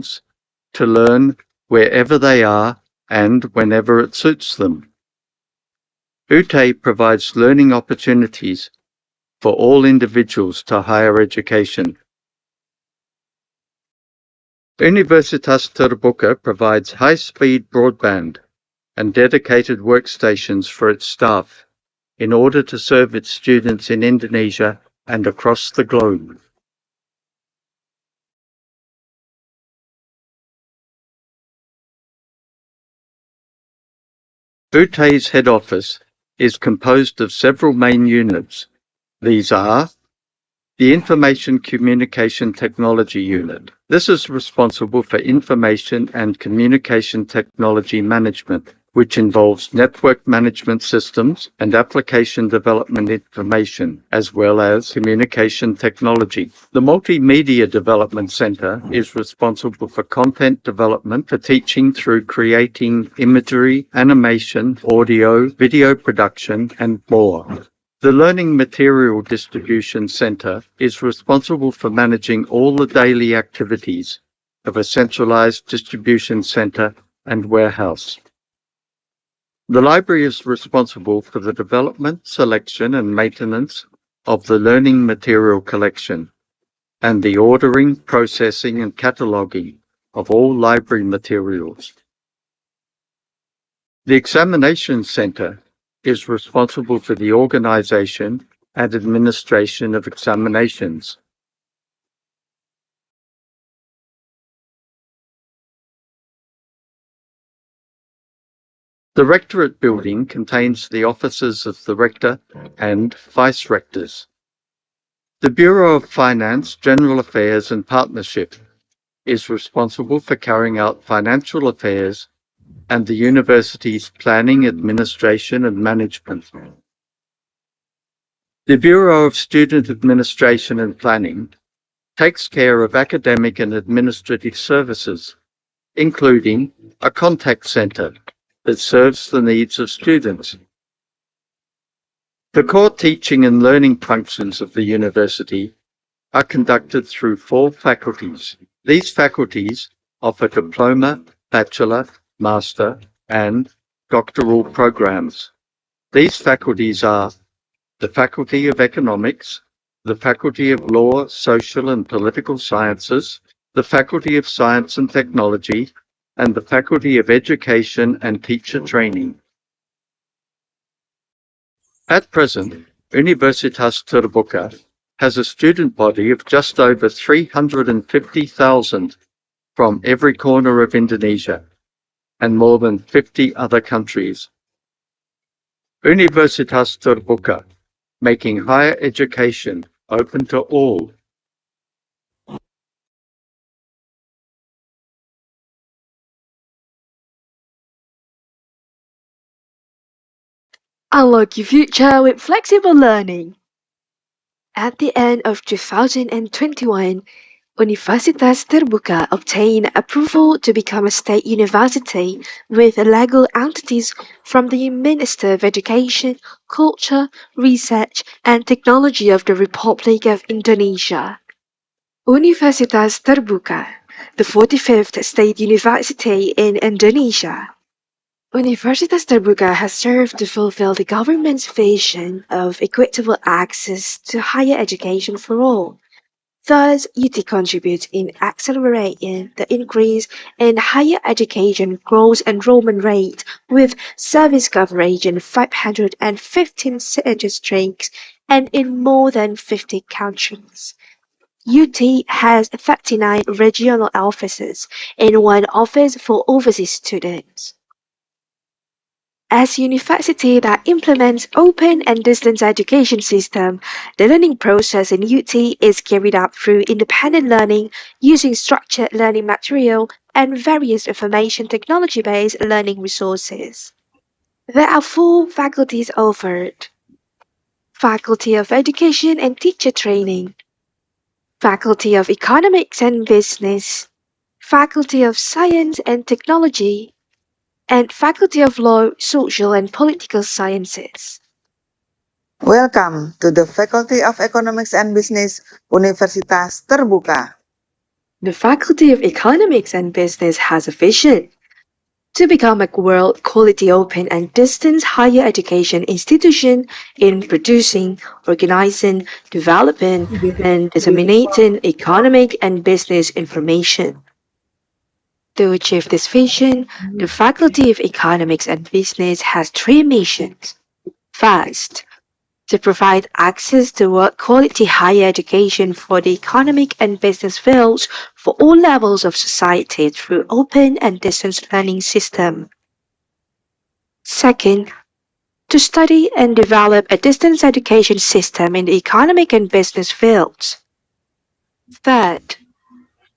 students to learn wherever they are and whenever it suits them. UTE provides learning opportunities for all individuals to higher education. Universitas Terbuka provides high-speed broadband and dedicated workstations for its staff in order to serve its students in Indonesia and across the globe. UTE's head office is composed of several main units. These are the Information Communication Technology Unit. This is responsible for information and communication technology management, which involves network management systems and application development information, as well as communication technology. The Multimedia Development Center is responsible for content development for teaching through creating imagery, animation, audio, video production, and more. The Learning Material Distribution Center is responsible for managing all the daily activities of a centralized distribution center and warehouse. The library is responsible for the development, selection, and maintenance of the learning material collection, and the ordering, processing, and cataloging of all library materials. The Examination Center is responsible for the organization and administration of examinations. The Rectorate building contains the offices of the Rector and Vice Rectors. The Bureau of Finance, General Affairs and Partnership is responsible for carrying out financial affairs and the university's planning, administration and management. The Bureau of Student Administration and Planning takes care of academic and administrative services, including a contact center that serves the needs of students. The core teaching and learning functions of the university are conducted through 4 faculties. These faculties offer diploma, bachelor, master, and doctoral programs. These faculties are the Faculty of Economics, the Faculty of Law, Social and Political Sciences, the Faculty of Science and Technology, and the Faculty of Education and Teacher Training. At present, Universitas Terbuka has a student body of just over 350,000 from every corner of Indonesia and more than 50 other countries. Universitas Terbuka, making higher education open to all. Unlock your future with flexible learning. At the end of 2021, Universitas Terbuka obtained approval to become a state university with legal entities from the Minister of Education, Culture, Research and Technology of the Republic of Indonesia. Universitas Terbuka, the 45th state university in Indonesia. Universitas Terbuka has served to fulfill the government's vision of equitable access to higher education for all. Thus, UT contributes in accelerating the increase in higher education gross enrollment rate with service coverage in 515 districts and in more than 50 countries. UT has 39 regional offices and 1 office for overseas students. As a university that implements open and distance education system, the learning process in UT is carried out through independent learning using structured learning material and various information technology-based learning resources. There are 4 faculties offered: Faculty of Education and Teacher Training, Faculty of Economics and Business, Faculty of Science and Technology, and Faculty of Law, Social and Political Sciences. Welcome to the Faculty of Economics and Business, Universitas Terbuka. The Faculty of Economics and Business has a vision to become a world quality open and distance higher education institution in producing, organizing, developing, and disseminating economic and business information. To achieve this vision, the Faculty of Economics and Business has three missions. First, to provide access to world quality higher education for the economic and business fields for all levels of society through open and distance learning system. Second, to study and develop a distance education system in the economic and business fields. Third,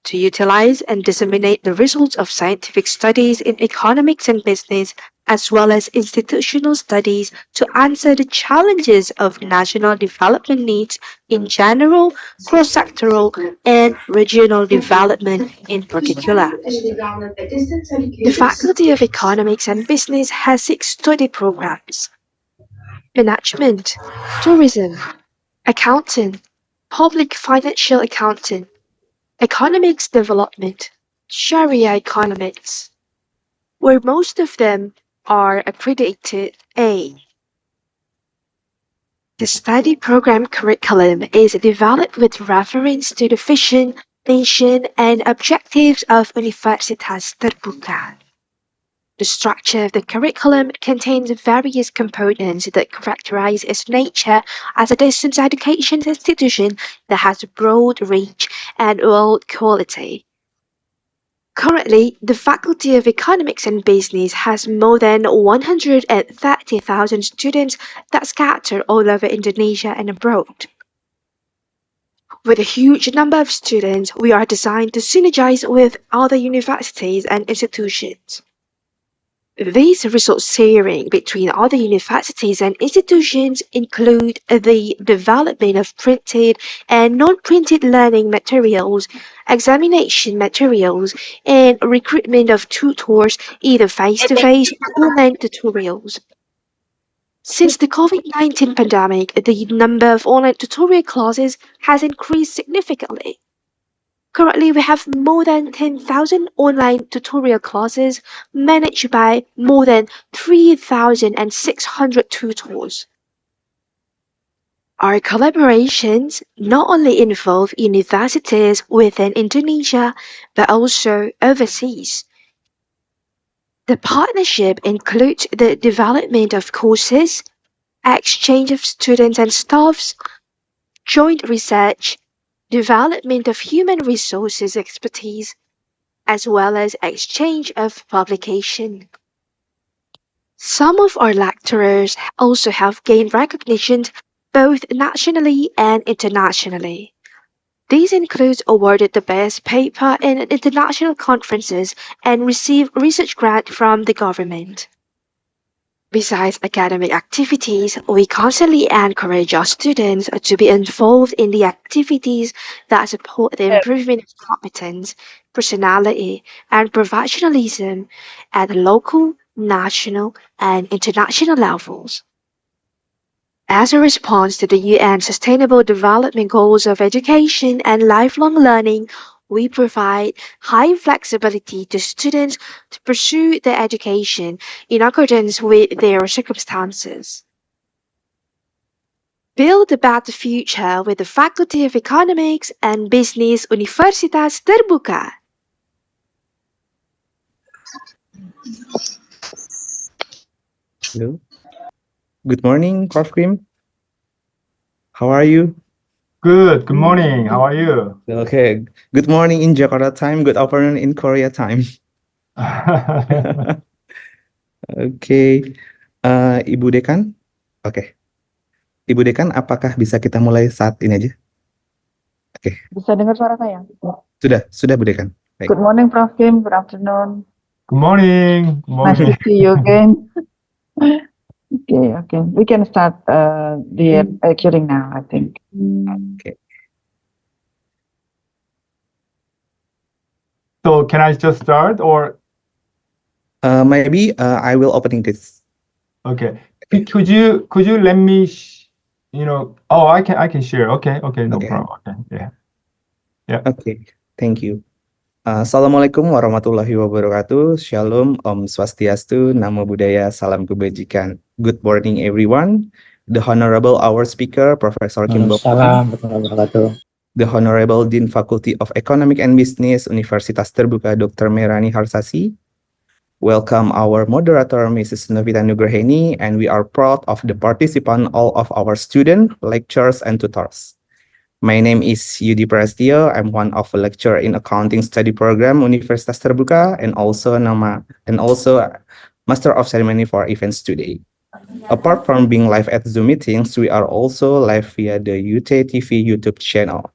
to utilize and disseminate the results of scientific studies in economics and business, as well as institutional studies to answer the challenges of national development needs in general, cross-sectoral, and regional development in particular. The Faculty of Economics and Business has 6 study programs: Management, Tourism, Accounting, Public Financial Accounting, Economics Development, Sharia Economics, where most of them are accredited A. The study program curriculum is developed with reference to the vision, mission, and objectives of Universitas Terbuka. The structure of the curriculum contains various components that characterize its nature as a distance education institution that has a broad reach and world quality. Currently, the Faculty of Economics and Business has more than 130,000 students that scatter all over Indonesia and abroad. With a huge number of students, we are designed to synergize with other universities and institutions. These resource sharing between other universities and institutions include the development of printed and non-printed learning materials, examination materials, and recruitment of tutors, either face-to-face or online tutorials. Since the COVID-19 pandemic, the number of online tutorial classes has increased significantly. Currently, we have more than 10,000 online tutorial classes managed by more than 3,600 tutors. Our collaborations not only involve universities within Indonesia, but also overseas. The partnership includes the development of courses, exchange of students and staffs, joint research, development of human resources expertise, as well as exchange of publication. Some of our lecturers also have gained recognition both nationally and internationally. These include awarded the best paper in international conferences and received research grant from the government. Besides academic activities, we constantly encourage our students to be involved in the activities that support the improvement of competence, personality, and professionalism at the local, national, and international levels. As a response to the UN Sustainable Development Goals of education and lifelong learning, we provide high flexibility to students to pursue their education in accordance with their circumstances. Build a better future with the Faculty of Economics and Business Universitas Terbuka. Hello. Good morning, Prof. Krim. How are you? Good morning. How are you? Okay. Good morning in Jakarta time. Good afternoon in Korea time. Oke. Ibu Dekan. Oke. Ibu Dekan, apakah bisa kita mulai saat ini aja? Oke. Bisa dengar suara saya? Sudah Bu Dekan. Baik. Good morning, Prof. Kim. Good afternoon. Good morning. Good Nice to morning. see you again. Okay. We can start the recording now, I think. Okay. So can I just start or Maybe I will opening this. okay? Could you let me oh, I can share. Okay, no Okay. problem. Okay, yeah. Okay. Thank you. Assalamualaikum warahmatullahi wabarakatuh. Shalom, Om Swastiastu, Namo Buddhaya, Salam Kebajikan. Good morning, everyone. The Honorable our speaker, Professor Kim Bong, Salam warahmatullahi wabarakatuh. the Honorable Dean Faculty of Economic and Business, Universitas Terbuka, Dr. Merani Harsasi. Welcome our moderator, Mrs. Novita Nugraheni, and we are proud of the participant, all of our students, lecturers, and tutors. My name is Yudi Prastio. I'm one of a lecturer in accounting study program Universitas Terbuka and also Master of Ceremony for events today. Apart from being live at Zoom meetings, we are also live via the UTTV YouTube channel.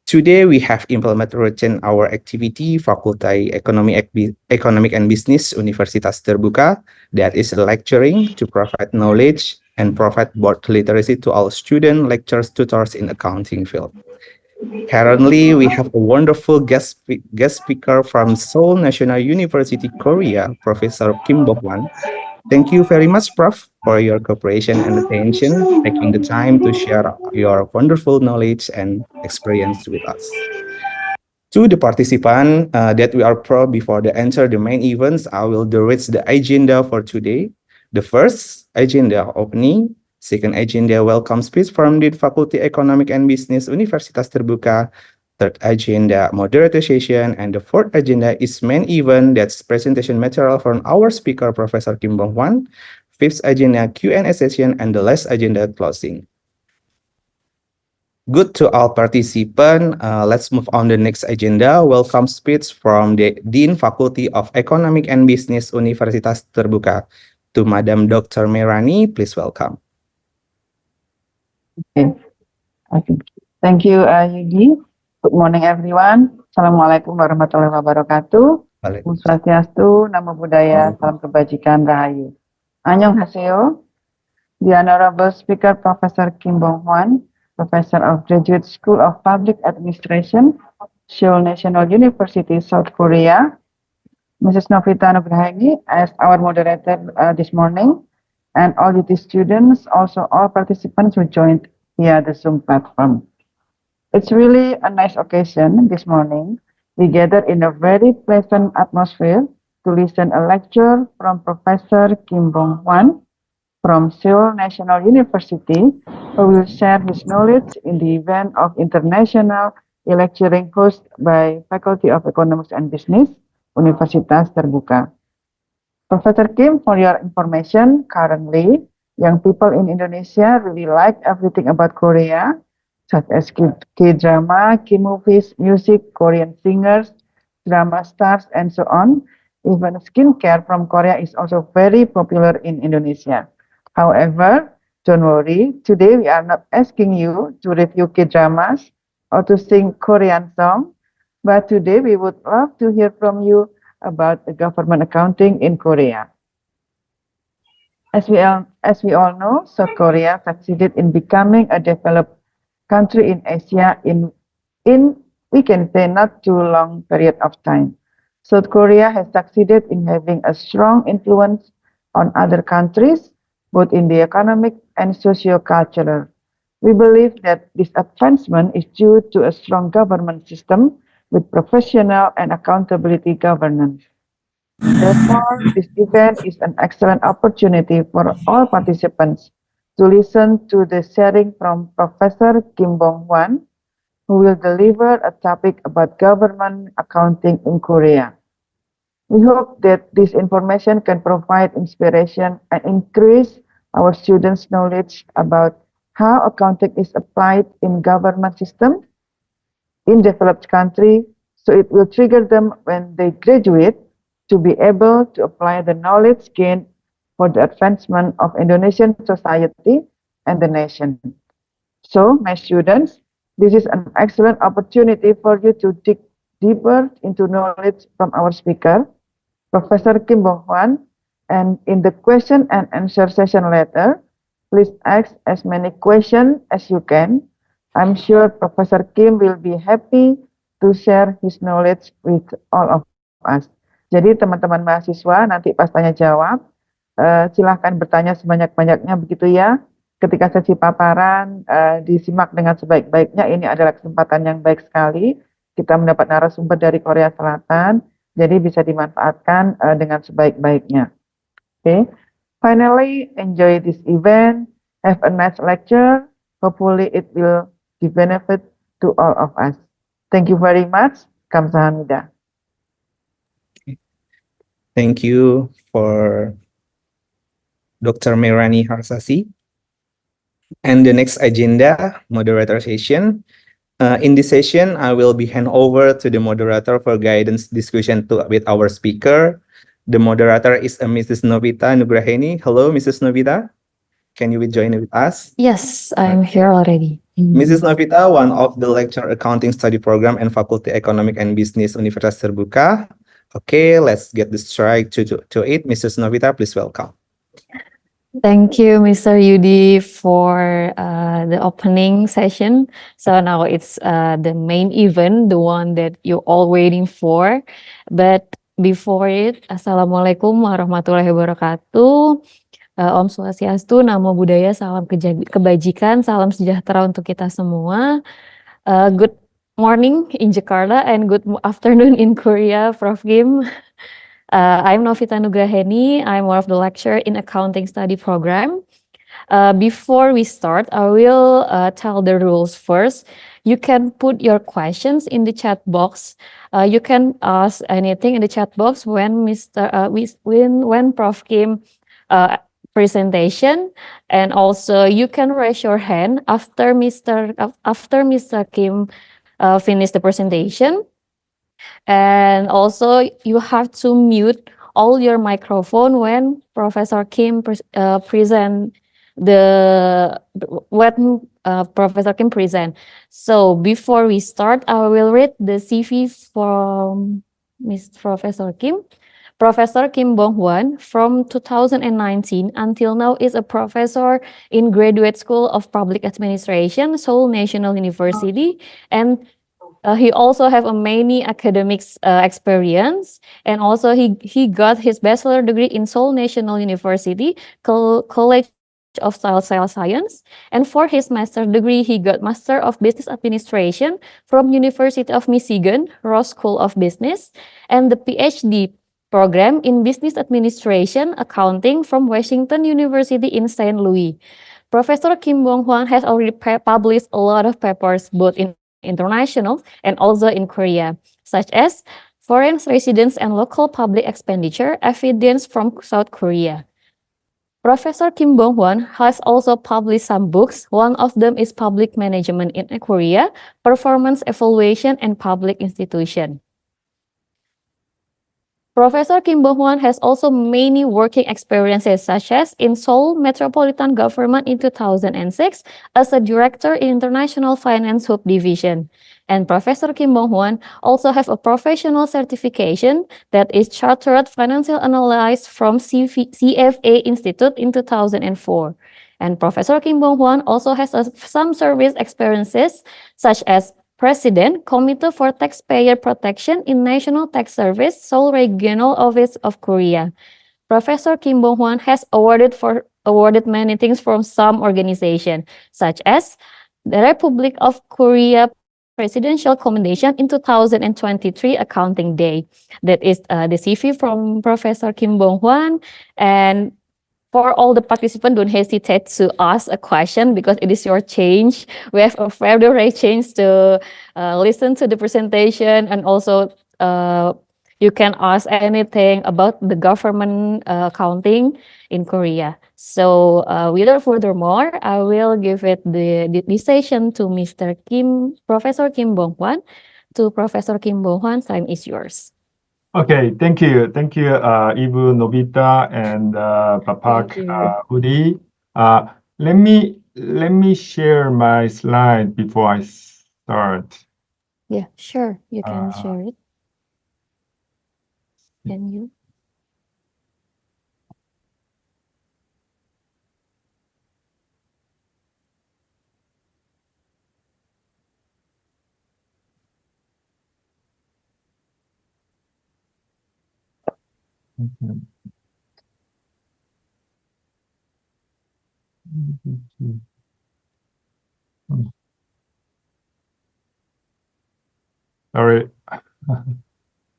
Today we have implemented our activity Fakulty Economic and Business Universitas Terbuka, that is lecturing to provide knowledge and provide board literacy to all students, lecturers, tutors in accounting field. Currently, we have a wonderful guest speaker from Seoul National University, Korea, Professor Kim Hwan. Thank you very much, Prof, for your cooperation and attention, taking the time to share your wonderful knowledge and experience with us. To the participant that we are pro before they enter the main events, I will direct the agenda for today. The first agenda opening, second agenda welcome speech from the Faculty Economic and Business Universitas Terbuka, third agenda moderator session, and the fourth agenda is main event, that's presentation material from our speaker, Professor Kim Bong Hwan, fifth agenda Q&A session, and the last agenda closing. Good to all participants. Let's move on the next agenda. Welcome speech from the Dean Faculty of Economic and Business Universitas Terbuka to Madam Dr. Merani. Please welcome. Okay. Thank you, Yudi. Good morning, everyone. Assalamualaikum warahmatullahi wabarakatuh. Om Swastiastu, Namo Buddhaya, Salam Kebajikan, Rahayu. Annyeonghaseyo. The Honorable Speaker, Professor Kim Bong Hwan, Professor of Graduate School of Public Administration, Seoul National University, South Korea. Mrs. Novita Nugraheni as our moderator this morning, and all the students, also all participants who joined via the Zoom platform. It's really a nice occasion this morning. We gather in a very pleasant atmosphere to listen a lecture from Professor Kim Bong Hwan from Seoul National University, who will share his knowledge in the event of international lecturing hosted by Faculty of Economics and Business, Universitas Terbuka. Professor Kim, for your information, currently, young people in Indonesia really like everything about Korea, such as K-drama, K-movies, music, Korean singers, drama stars, and so on. Even skincare from Korea is also very popular in Indonesia. However, don't worry, today we are not asking you to review K-dramas or to sing Korean songs, but today we would love to hear from you about the government accounting in Korea. As we all know, South Korea succeeded in becoming a developed country in Asia in we can say not too long period of time. South Korea has succeeded in having a strong influence on other countries, both in the economic and socio-cultural. We believe that this advancement is due to a strong government system with professional and accountability governance. Therefore, this event is an excellent opportunity for all participants to listen to the sharing from Professor Kim Bong Hwan, who will deliver a topic about government accounting in Korea. We hope that this information can provide inspiration and increase our students' knowledge about how accounting is applied in government system in developed country, so it will trigger them when they graduate to be able to apply the knowledge gained for the advancement of Indonesian society and the nation. So, my students, this is an excellent opportunity for you to dig deeper into knowledge from our speaker, Professor Kim Bong Hwan, and in the question and answer session later, please ask as many questions as you can. I'm sure Professor Kim will be happy to share his knowledge with all of us. Jadi teman-teman mahasiswa nanti pas tanya jawab, silahkan bertanya sebanyak-banyaknya begitu ya. Ketika sesi paparan disimak dengan sebaik-baiknya, ini adalah kesempatan yang baik sekali kita mendapat narasumber dari Korea Selatan, jadi bisa dimanfaatkan dengan sebaik-baiknya. Okay. Finally, enjoy this event. Have a nice lecture. Hopefully it will give benefit to all of us. Thank you very much. Kamsahamnida. Thank you for Dr. Merani Harsasi. And the next agenda, moderator session. In this session, I will be hand over to the moderator for guidance discussion with our speaker. The moderator is Mrs. Novita Nugraheni. Hello, Mrs. Novita. Can you join with us? Yes, I'm here already. Mrs. Novita, one of the lecture accounting study program and Faculty Economic and Business Universitas Terbuka. Okay, let's get this straight to it. Mrs. Novita, please welcome. Thank you, Mr. Yudi, for the opening session. So now it's the main event, the one that you're all waiting for. But before it, Assalamualaikum warahmatullahi wabarakatuh. Om Swastiastu, Namo Buddhaya, salam kebajikan, salam sejahtera untuk kita semua. Good morning in Jakarta and good afternoon in Korea, Prof. Kim. I'm Novita Nugraheni. I'm one of the lecturer in accounting study program. Before we start, I will tell the rules first. You can put your questions in the chat box. You can ask anything in the chat box when when Prof. Kim presentation, and also you can raise your hand after Mr. Kim finish the presentation. And also you have to mute all your microphone when Professor Kim present Professor Kim present. So before we start, I will read the CV from Professor Kim. Professor Kim Bong Hwan from 2019 until now is a professor in Graduate School of Public Administration, Seoul National University, and he also have a many academics experience, and also he got his bachelor degree in Seoul National University College of Selesai Science, and for his master degree he got Master of Business Administration from University of Michigan Ross School of Business, and the PhD program in Business Administration Accounting from Washington University in St. Louis. Professor Kim Bong Hwan has already published a lot of papers both in international and also in Korea, such as Foreign Residents and Local Public Expenditure, Evidence from South Korea. Professor Kim Bong Hwan has also published some books. One of them is Public Management in Korea, Performance Evaluation and Public Institution. Professor Kim Bong Hwan has also many working experiences, such as in Seoul Metropolitan Government in 2006 as a director in International Finance Hub Division. And Professor Kim Bong Hwan also have a professional certification that is Chartered Financial Analyst from CFA Institute in 2004. And Professor Kim Bong Hwan also has some service experiences, such as President, Committee for Taxpayer Protection in National Tax Service, Seoul Regional Office of Korea. Professor Kim Bong Hwan has awarded many things from some organization, such as the Republic of Korea Presidential Commendation in 2023 Accounting Day. That is the CV from Professor Kim Bong Hwan. And for all the participants, don't hesitate to ask a question because it is your change. We have a February change to listen to the presentation, and also you can ask anything about the government accounting in Korea. So without furthermore, I will give it the session to Professor Kim Bong Hwan. To Professor Kim Bong Hwan, time is yours. Okay, thank you, Ibu Novita and Bapak Udi. Let me share my slide before I start. Yeah, sure, you can share it. Can you? Sorry.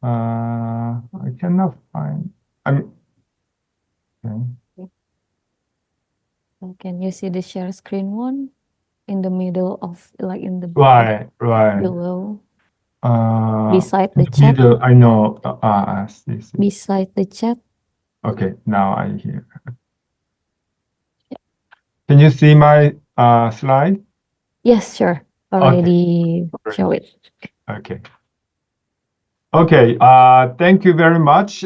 I cannot find. I'm. Okay. Can you see the share screen one in the middle of, like in the Right. below, Uh, beside the chat? I know. This. Beside the chat. Okay, now I hear. Can you see my slide? Yes, sure. Already show it. Okay. Okay. Thank you very much.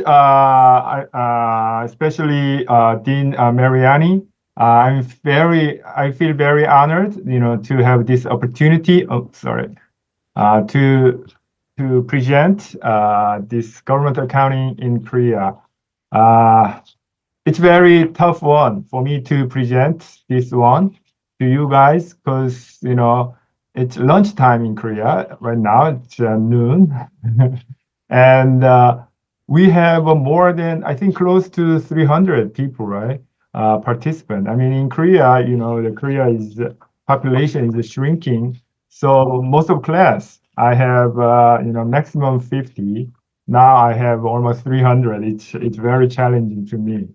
Especially Dean Mariani. I feel very honored, to have this opportunity. Oh, sorry. To present this government accounting in Korea. It's very tough one for me to present this one to you guys because it's lunchtime in Korea right now. It's noon, and we have more than, I think, close to 300 people, right? Participant. I mean, in Korea, the Korea is population is shrinking, so most of class I have maximum 50. Now I have almost 300. It's very challenging to me.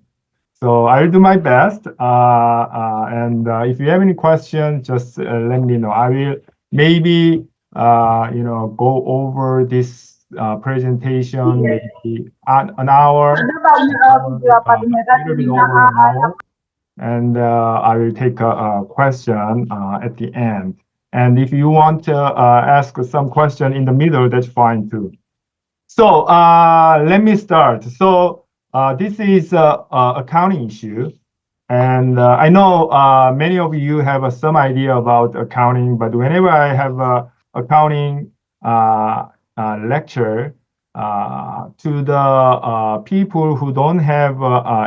So I'll do my best. And if you have any questions, just let me know. I will maybe go over this presentation maybe an hour, little bit over an hour, and I will take a question at the end. And if you want to ask some question in the middle, that's fine too. So let me start. So this is a accounting issue. And I know many of you have some idea about accounting, but whenever I have a accounting lecture to the people who don't have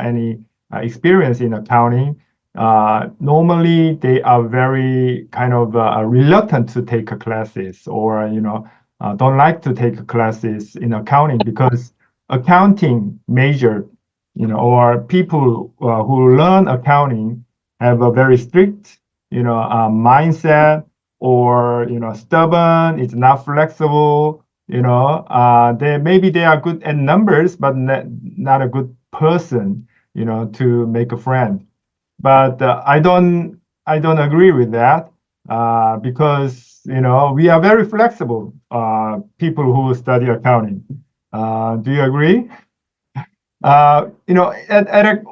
any experience in accounting, normally they are very kind of reluctant to take classes, or don't like to take classes in accounting because accounting major, or people who learn accounting have a very strict, mindset, or stubborn. It's not flexible. They are good at numbers, but not a good person, to make a friend. But I don't agree with that because we are very flexible people who study accounting. Do you agree? At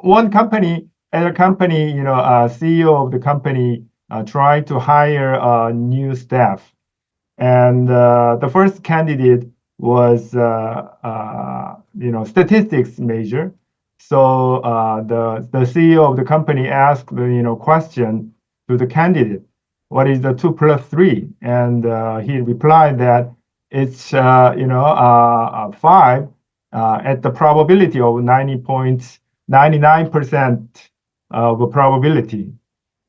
one company, CEO of the company tried to hire new staff, and the first candidate was statistics major. So the CEO of the company asked the question to the candidate, "What is the 2 plus 3?" And he replied that it's 5 at the probability of 99% of a probability.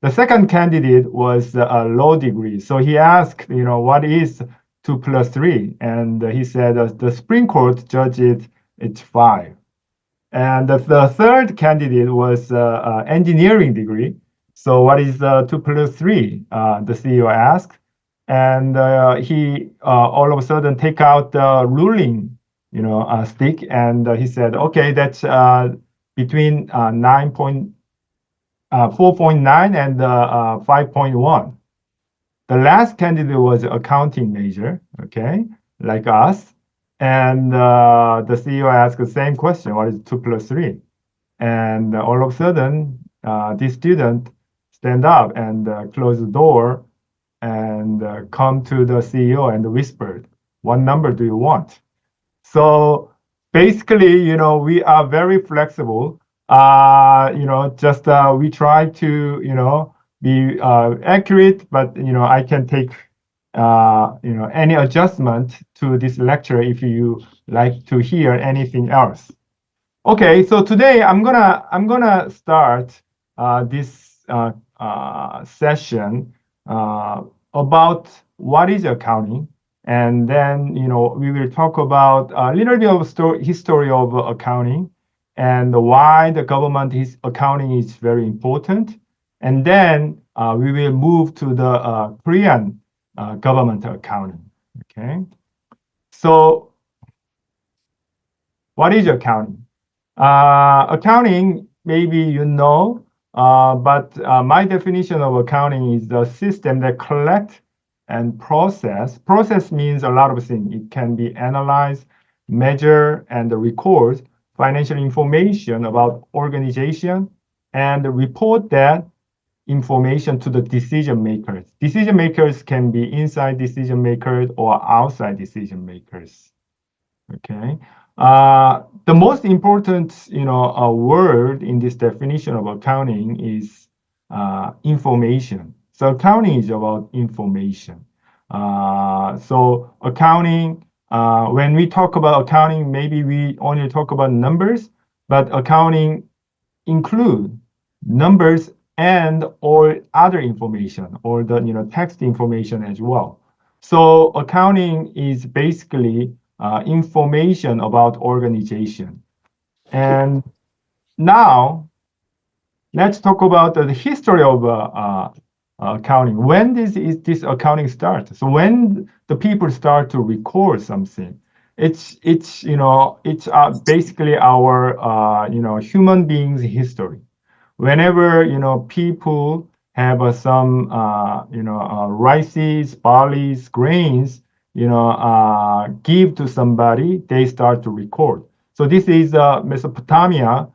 The second candidate was a law degree. So he asked, what is 2 plus 3? And he said the Supreme Court judged it's 5. And the third candidate was engineering degree. So what is 2 plus 3? The CEO asked. And he all of a sudden take out the ruling stick, and he said, okay, that's between 4.9 and 5.1. The last candidate was accounting major, okay, like us. And the CEO asked the same question, what is 2 plus 3? And all of a sudden, this student stand up and close the door and come to the CEO and whispered, what number do you want? So basically, we are very flexible. Just we try to, be accurate, but I can take any adjustment to this lecture if you like to hear anything else. Okay, so today I'm gonna start this session about what is accounting. And then, we will talk about a little bit of history of accounting and why the government accounting is very important. And then we will move to the Korean government accounting. Okay. So what is accounting? Accounting, maybe you know, but my definition of accounting is the system that collect and process. Process means a lot of things. It can be analyze, measure, and record financial information about organization and report that information to the decision makers. Decision makers can be inside decision makers or outside decision makers. Okay. The most important, word in this definition of accounting is information. So accounting is about information. So accounting, when we talk about accounting, maybe we only talk about numbers, but accounting include numbers and or other information or the text information as well. So accounting is basically information about organization. And now let's talk about the history of accounting. When is this accounting start? So when the people start to record something, it's basically our human beings history. Whenever people have some rices, barleys, grains, give to somebody, they start to record. So this is Mesopotamia,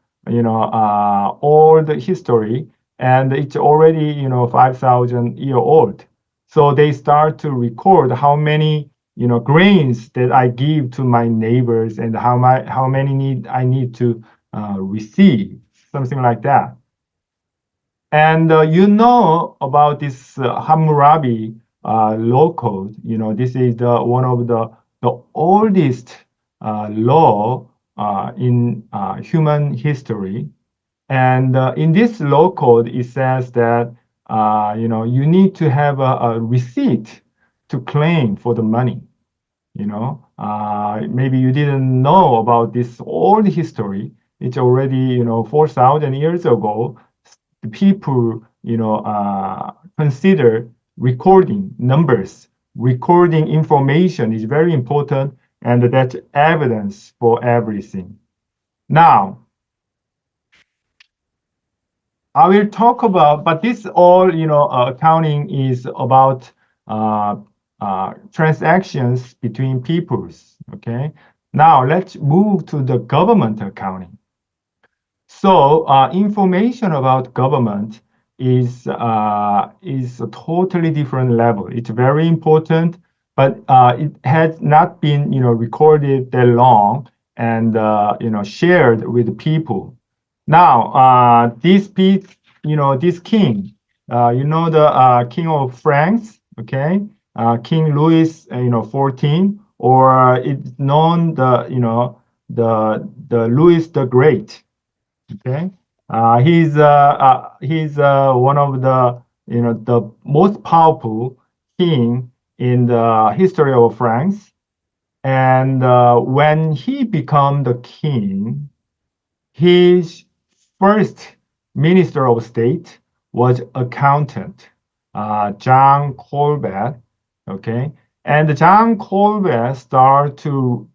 old history, and it's already 5,000 year old. So they start to record how many grains that I give to my neighbors and how many I need to receive, something like that. And about this Hammurabi law code. This is one of the oldest law in human history. And in this law code, it says that you need to have a receipt to claim for the money. Maybe you didn't know about this old history. It's already 4,000 years ago. The people consider recording numbers, recording information is very important, and that's evidence for everything. Now, I will talk about, but this all, accounting is about transactions between peoples, okay? Now, let's move to the government accounting. So, information about government is a totally different level. It's very important, but it has not been, recorded that long and, shared with people. Now, this king, the king of France, okay, King Louis, 14, or it's known the Louis the Great, okay. He's one of the most powerful king in the history of France, and when he became the king, his first minister of state was accountant, John Colbert, okay? And John Colbert started to,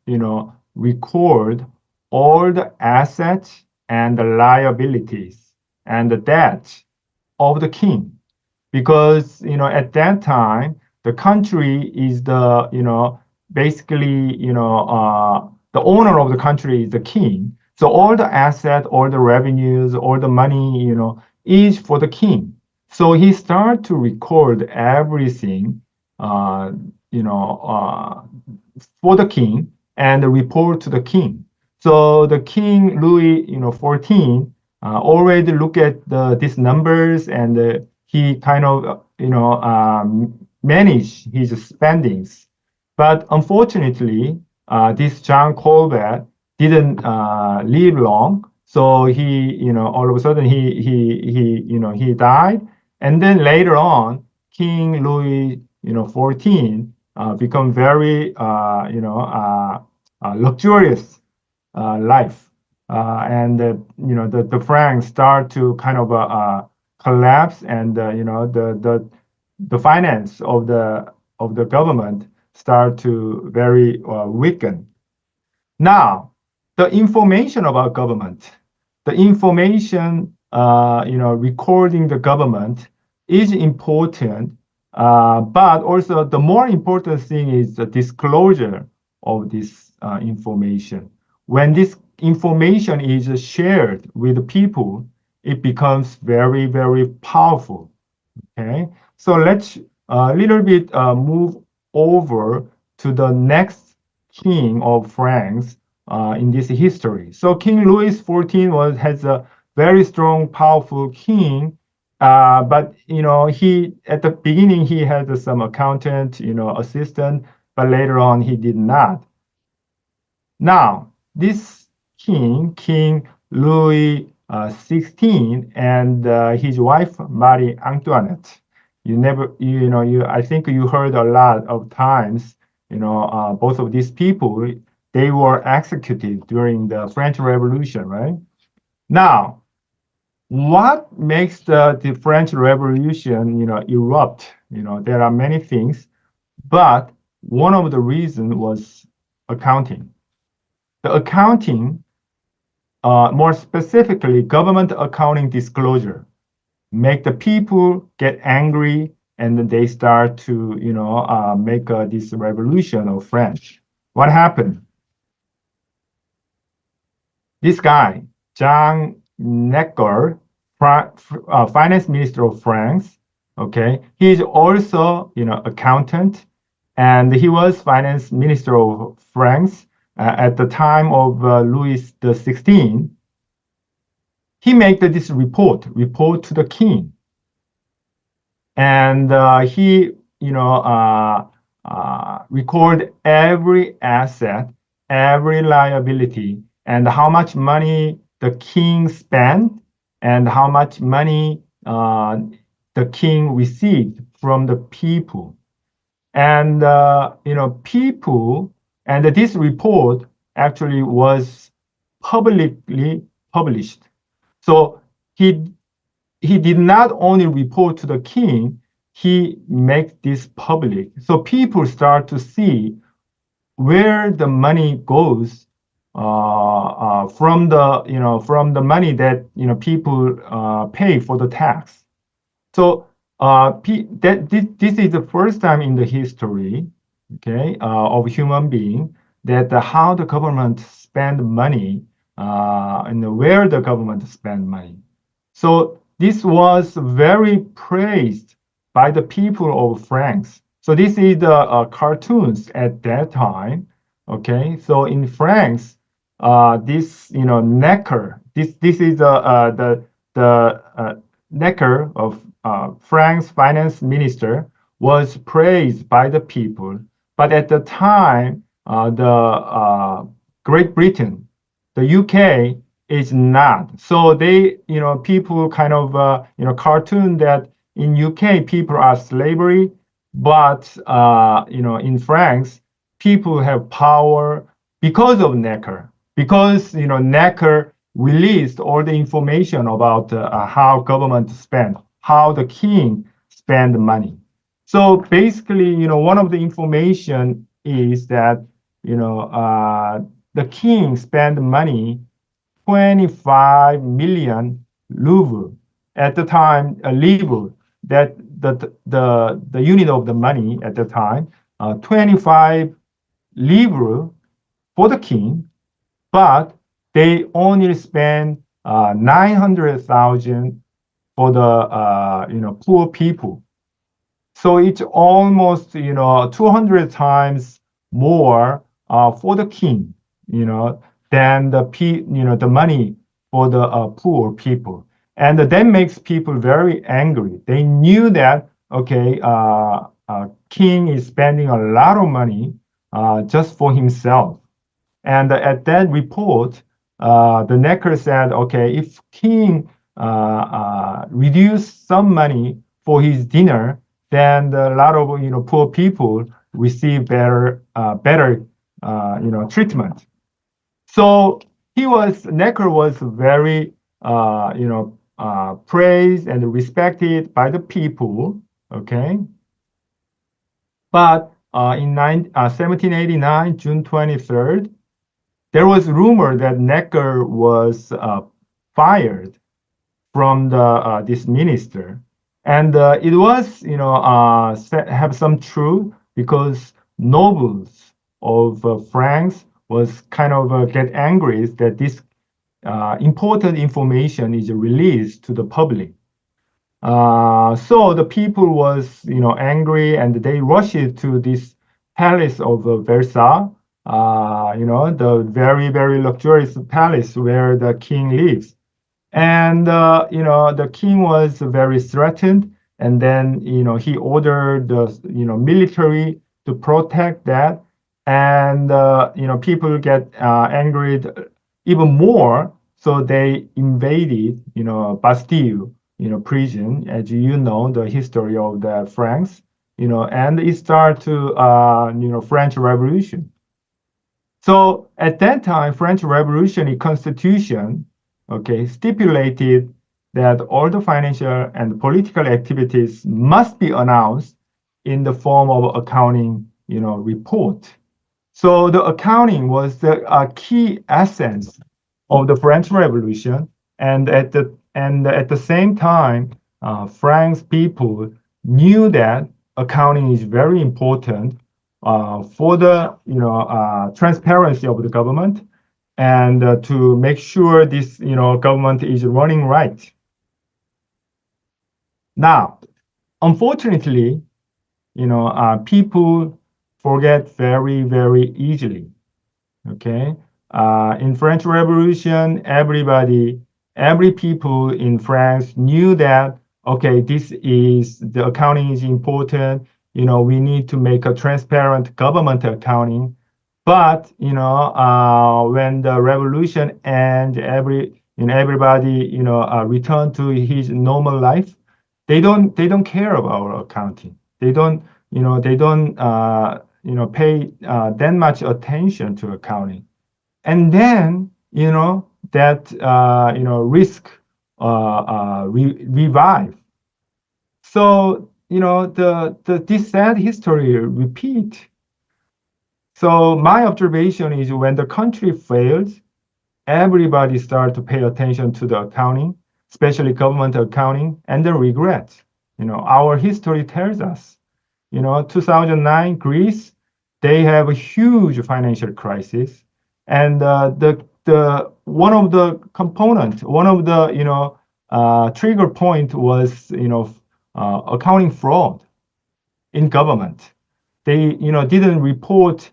record all the assets and the liabilities and the debts of the king. Because, at that time, the country is the, basically, the owner of the country is the king. So all the asset, all the revenues, all the money, is for the king. So he started to record everything, for the king and report to the king. So the King Louis, 14, already look at these numbers, and he kind of, manage his spendings. But unfortunately, this John Colbert didn't live long. So he, all of a sudden he died. And then later on, King Louis, 14, become very, luxurious life. And, the francs start to kind of collapse, and, the finance of the government start to very weaken. Now, the information about government, the information, recording the government is important, but also the more important thing is the disclosure of this information. When this information is shared with people, it becomes very, very powerful. Okay, so let's a little bit move over to the next king of France in this history. So King Louis XIV has a very strong, powerful king, but he at the beginning he had some accountant, assistant, but later on he did not. Now this King Louis XVI, and his wife Marie Antoinette. I think you heard a lot of times, both of these people, they were executed during the French Revolution, right? Now, what makes the French Revolution, erupt? There are many things, but one of the reasons was accounting. The accounting, more specifically, government accounting disclosure, make the people get angry, and then they start to, make this revolution of French. What happened? This guy, Jean Necker, finance minister of France, okay, he's also, accountant, and he was finance minister of France at the time of Louis XVI. He made this report to the king, and he, record every asset, every liability, and how much money the king spent, and how much money the king received from the people. And people, and this report actually was publicly published. So he did not only report to the king, he makes this public. So people start to see where the money goes from the money that people pay for the tax. So this is the first time in the history, okay, of human being, that how the government spend money and where the government spend money. So this was very praised by the people of France. So this is the cartoons at that time. Okay, so in France, this Necker, this is the Necker of France finance minister, was praised by the people. But at the time, the Great Britain, the UK, is not. So they, people kind of, cartoon that in UK people are slavery, but in France, people have power because of Necker. Because Necker released all the information about how government spend, how the king spend money. So basically, one of the information is that the king spent money 25 million livres at the time. Livre, that the unit of the money at the time, 25 livres for the king, but they only spend 900,000 for the poor people. So it's almost 200 times more for the king, than the money for the poor people, and that makes people very angry. They knew that king is spending a lot of money just for himself, and at that report, the Necker said, okay, if king reduce some money for his dinner, then a lot of poor people receive better treatment. So Necker was very praised and respected by the people. Okay, but in 1789, June 23rd, there was rumor that Necker was fired from the this minister, and it was have some truth because nobles of France was kind of get angry that this important information is released to the public. So the people was angry and they rushed to this palace of Versailles, the very very luxurious palace where the king lives. And the king was very threatened, and then he ordered the military to protect that, and people get angry even more, so they invaded Bastille prison, as the history of the Franks, and it started to French Revolution. So at that time, French Revolutionary Constitution, stipulated that all the financial and political activities must be announced in the form of accounting, report. So the accounting was the key essence of the French Revolution, and at the same time, French people knew that accounting is very important for the transparency of the government, and to make sure this government is running right. Now, unfortunately, people forget very very easily. In French Revolution, every people in France knew that this is the accounting is important. We need to make a transparent government accounting. But when the revolution ends, everybody return to his normal life. They don't care about accounting. They don't pay that much attention to accounting. And then that risk revive. So this sad history repeat. So my observation is when the country fails, everybody start to pay attention to the accounting, especially government accounting, and then regret. Our history tells us, 2009 Greece, they have a huge financial crisis, and the one of the component, one of the trigger point was accounting fraud in government. They didn't report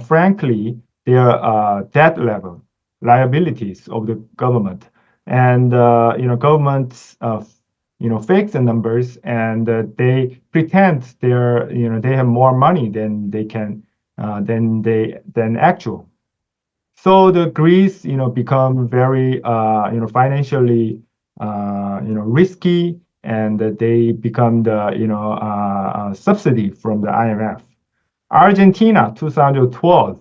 frankly their debt level, liabilities of the government, and governments fake the numbers, and they pretend they have more money than they can than actual. So the Greece become very financially risky, and they become the subsidy from the IMF. Argentina 2012,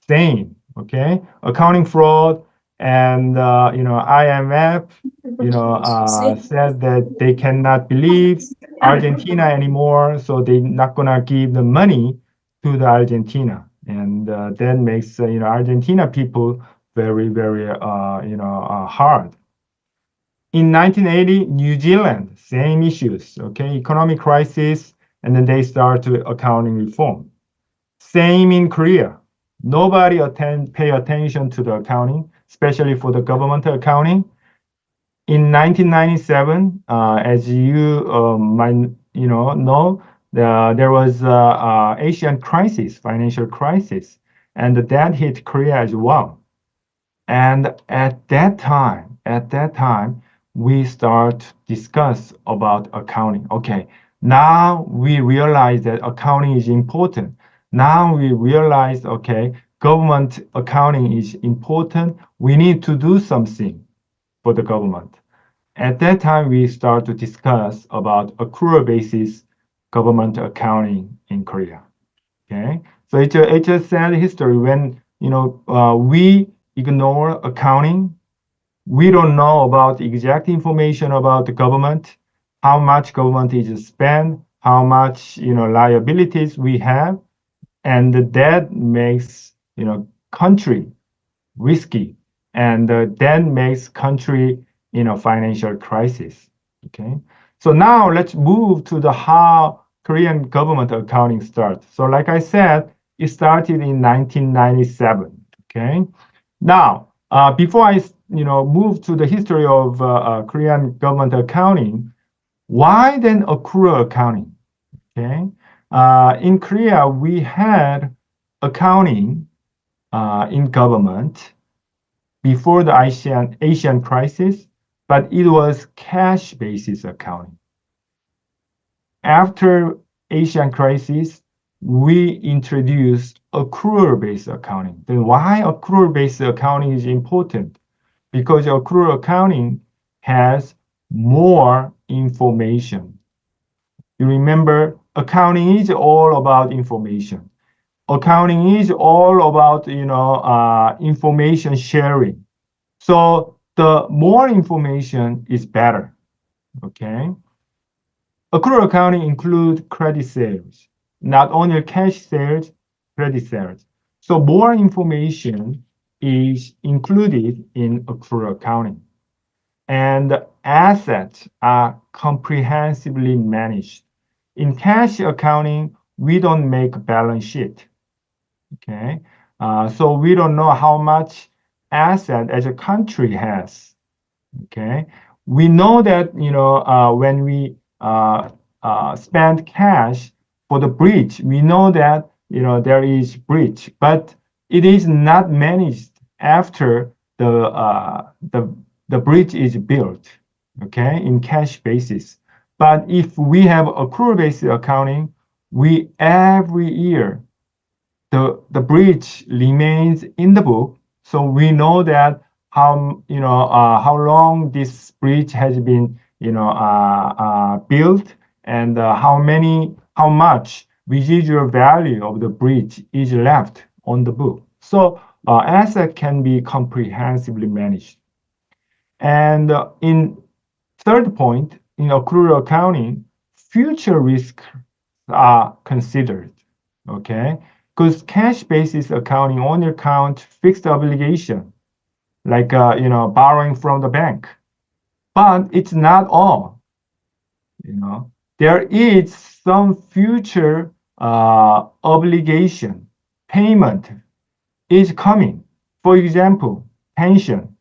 same, accounting fraud, and IMF said that they cannot believe Argentina anymore, so they're not gonna give the money to the Argentina, and that makes Argentina people very very hard. In 1980, New Zealand, same issues, economic crisis, and then they start to accounting reform. Same in Korea. Nobody pay attention to the accounting, especially for the government accounting. In 1997, as you might know, there was Asian crisis, financial crisis, and that hit Korea as well. And at that time, we start to discuss about accounting. Now we realize that accounting is important. Now we realize, government accounting is important. We need to do something for the government. At that time, we start to discuss about accrual basis government accounting in Korea. So it's a sad history when we ignore accounting. We don't know about exact information about the government, how much government is spent, how much liabilities we have, and that makes country risky, and that makes country financial crisis. Okay, so now let's move to the how Korean government accounting starts. So like I said, it started in 1997. Okay, now before I move to the history of Korean government accounting, why then accrual accounting? Okay, in Korea we had accounting in government before the Asian crisis, but it was cash basis accounting. After Asian crisis, we introduced accrual-based accounting. Then why accrual-based accounting is important? Because accrual accounting has more information. You remember, accounting is all about information. Accounting is all about information sharing. So the more information is better. Okay. Accrual accounting includes credit sales, not only cash sales, credit sales. So more information is included in accrual accounting. And assets are comprehensively managed. In cash accounting, we don't make balance sheet. Okay, so we don't know how much asset as a country has. Okay, we know that when we spend cash for the bridge, we know that there is bridge, but it is not managed after the bridge is built. Okay, in cash basis. But if we have accrual-based accounting, we every year the bridge remains in the book, so we know that how long this bridge has been built, and how much residual value of the bridge is left on the book. So asset can be comprehensively managed. And in third point, in accrual accounting, future risks are considered. Okay, because cash basis accounting only count fixed obligation, like borrowing from the bank, but it's not all. There is some future obligation payment is coming. For example, pension.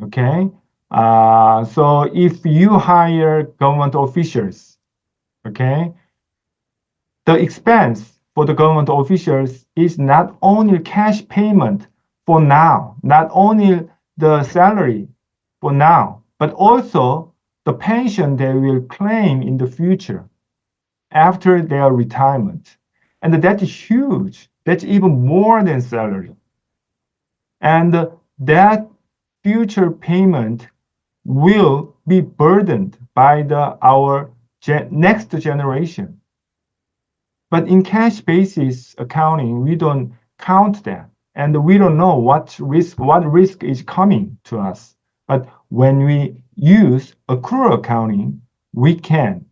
Okay, so if you hire government officials, okay, the expense for the government officials is not only cash payment for now, not only the salary for now, but also the pension they will claim in the future after their retirement. And that is huge. That's even more than salary. And that future payment will be burdened by our next generation. But in cash basis accounting, we don't count that, and we don't know what risk is coming to us. But when we use accrual accounting, we can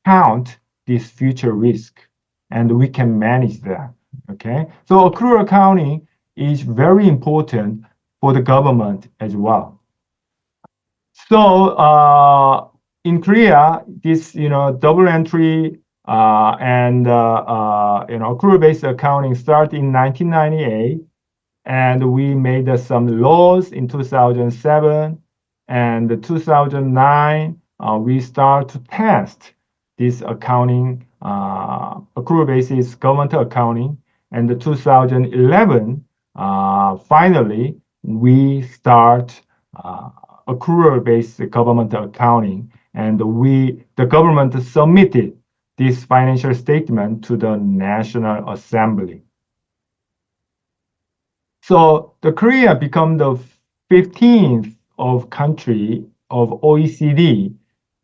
count this future risk, and we can manage that. Okay, so accrual accounting is very important for the government as well. So in Korea, this double entry and accrual-based accounting started in 1998, and we made some laws in 2007, and 2009 we start to test this accounting accrual-basis government accounting, and 2011 finally we start accrual-based government accounting, and the government submitted this financial statement to the National Assembly. So the Korea become the 15th of country of OECD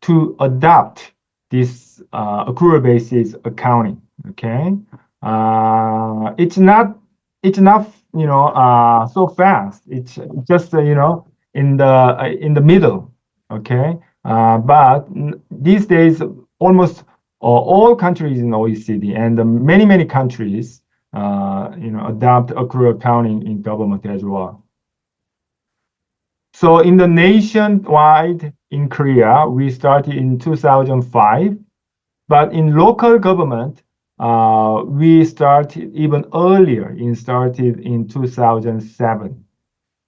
to adopt this accrual basis accounting. Okay, it's not so fast. It's just in the middle. Okay, but these days almost all countries in OECD and many countries adopt accrual accounting in government as well. So in the nationwide in Korea, we started in 2005, but in local government, we started even earlier, started in 2007.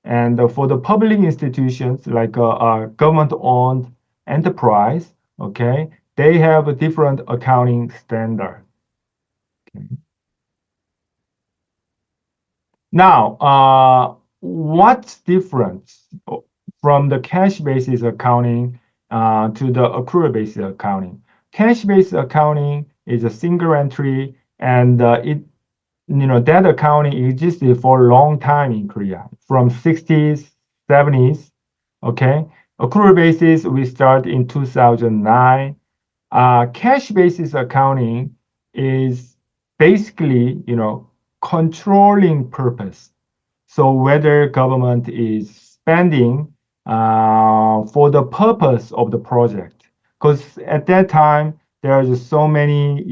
And for the public institutions, like a government-owned enterprise, okay, they have a different accounting standard. Okay. Now, what's different from the cash basis accounting to the accrual basis accounting? Cash basis accounting is a single entry, and that accounting existed for a long time in Korea, from 60s, 70s. Okay, accrual basis we start in 2009. Cash basis accounting is basically, controlling purpose. So whether government is spending for the purpose of the project, because at that time there's so many,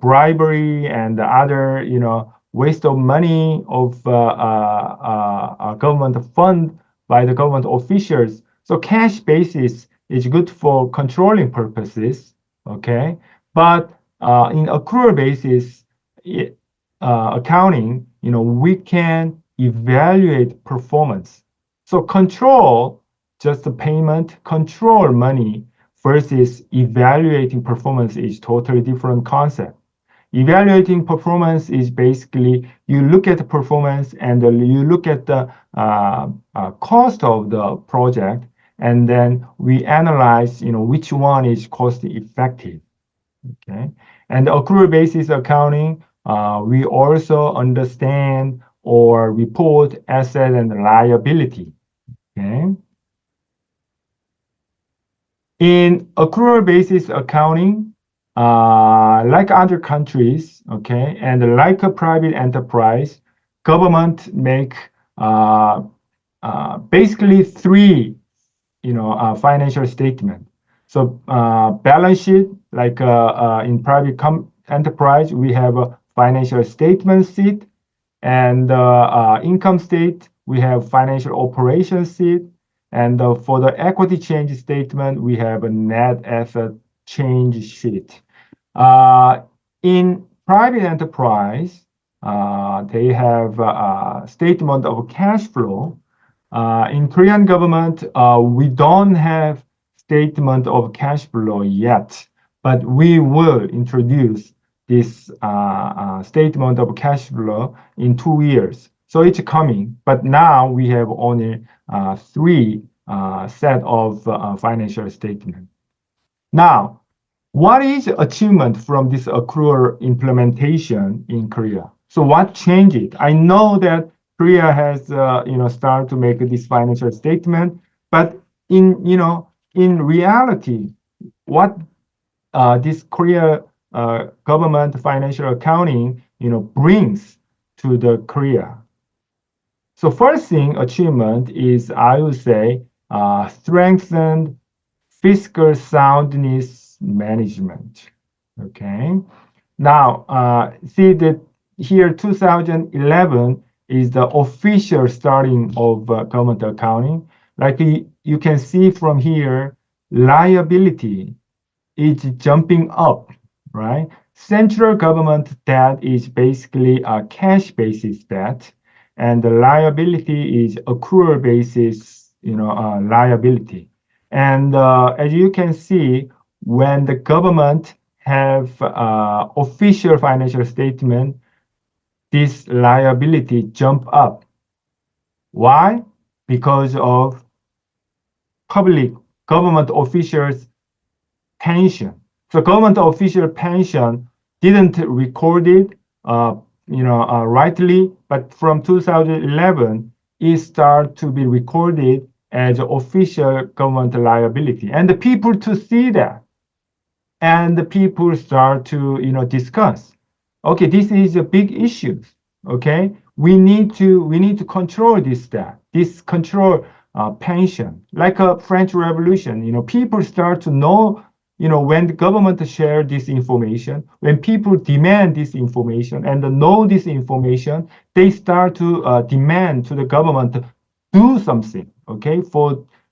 bribery and other, waste of money of government fund by the government officials. So cash basis is good for controlling purposes, okay? But in accrual basis accounting, we can evaluate performance. So control just the payment, control money versus evaluating performance is totally different concept. Evaluating performance is basically you look at the performance and you look at the cost of the project, and then we analyze, which one is cost effective. Okay, and accrual basis accounting, we also understand or report asset and liability. Okay. In accrual basis accounting, like other countries, okay, and like a private enterprise, government make basically three, financial statement. So balance sheet, like in private enterprise, we have a financial statement sheet, and income state, we have financial operations sheet, and for the equity change statement, we have a net asset change sheet. In private enterprise, they have a statement of cash flow. In Korean government, we don't have statement of cash flow yet, but we will introduce this statement of cash flow in 2 years. So it's coming, but now we have only 3 set of financial statement. Now, what is achievement from this accrual implementation in Korea? So what changed? I know that Korea has started to make this financial statement, but in reality, what this Korea government financial accounting brings to the Korea. So first thing achievement is, I would say, strengthened fiscal soundness management. Okay. Now see that here 2011 is the official starting of government accounting. Like you can see from here, liability is jumping up, right? Central government debt is basically a cash basis debt, and the liability is accrual basis, liability. And as you can see, when the government have official financial statement, this liability jump up. Why? Because of public government officials' pension. So government official pension didn't record it, rightly, but from 2011, it started to be recorded as official government liability, and the people to see that, and the people start to discuss. Okay, this is a big issue. Okay, we need to control this control pension, like a French Revolution. People start to know when the government share this information, when people demand this information and know this information, they start to demand to the government to do something, okay,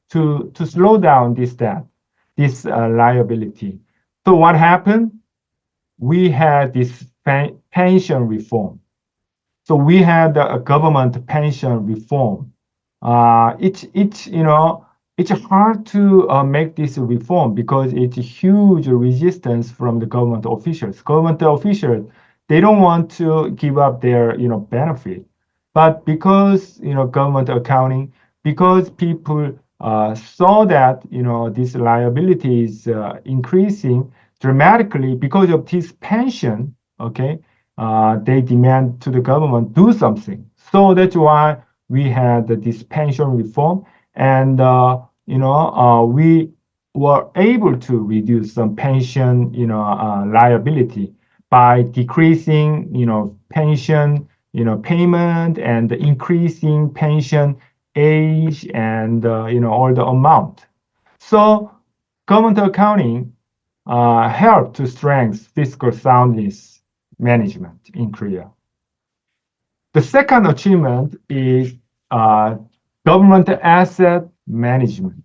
to slow down this debt, this liability. So what happened? We had this pension reform. So we had a government pension reform. It's hard to make this reform because it's a huge resistance from the government officials. Government officials, they don't want to give up their benefit, but because government accounting, because people saw that this liability is increasing dramatically because of this pension, okay, they demand to the government do something. So that's why we had this pension reform, and we were able to reduce some pension liability by decreasing pension payment and increasing pension age and all the amount. So government accounting helped to strengthen fiscal soundness management in Korea. The second achievement is government asset management.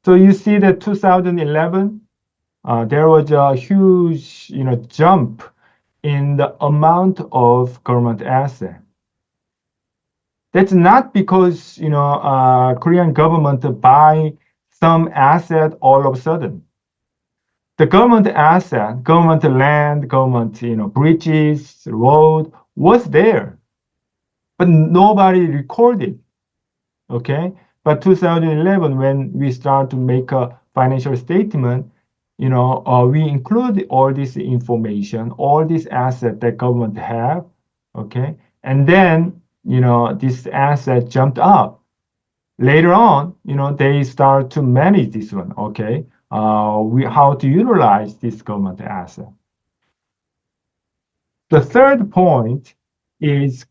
So you see that 2011, there was a huge jump in the amount of government asset. That's not because Korean government buy some asset all of a sudden. The government asset, government land, government bridges, road was there, but nobody recorded. Okay, but 2011, when we start to make a financial statement, we include all this information, all these assets that government have. Okay, and then this asset jumped up. Later on, they start to manage this one. Okay, how to utilize this government asset. The third point is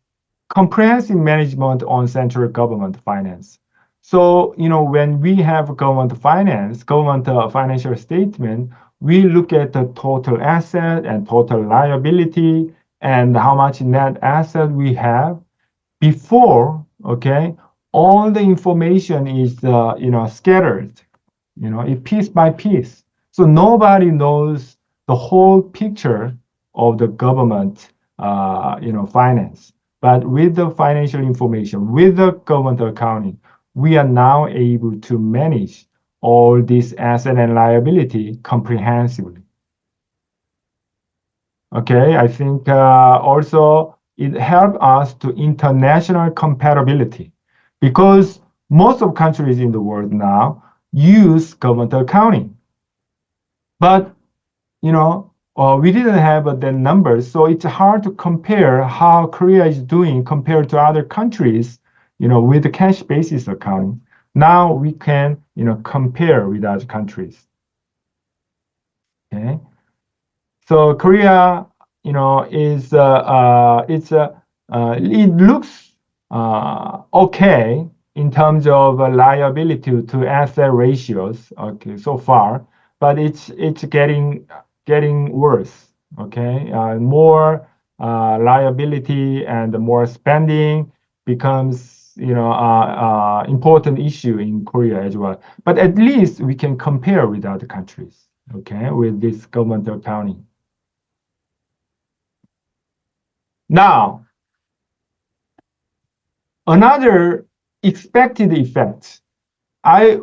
comprehensive management on central government finance. So, when we have government finance, government financial statement, we look at the total asset and total liability and how much net asset we have before, okay, all the information is, scattered, piece by piece. So nobody knows the whole picture of the government, finance. But with the financial information, with the government accounting, we are now able to manage all this asset and liability comprehensively. Okay, I think also it helped us to international compatibility because most of countries in the world now use government accounting. But, we didn't have the numbers, so it's hard to compare how Korea is doing compared to other countries, with the cash basis accounting. Now we can, compare with other countries. Okay. So Korea, is it looks okay in terms of liability to asset ratios. Okay, so far, but it's getting worse. Okay, more liability and more spending becomes important issue in Korea as well. But at least we can compare with other countries. Okay, with this government accounting. Now, another expected effect. I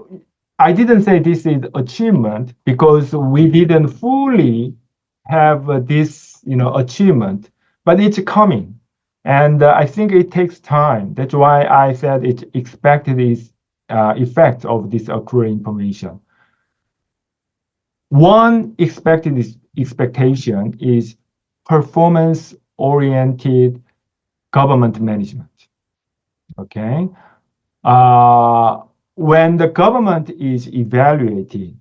didn't say this is achievement because we didn't fully have this achievement, but it's coming, and I think it takes time. That's why I said it expected this effect of this accruing information. One expectation is performance-oriented government management. Okay, when the government is evaluating,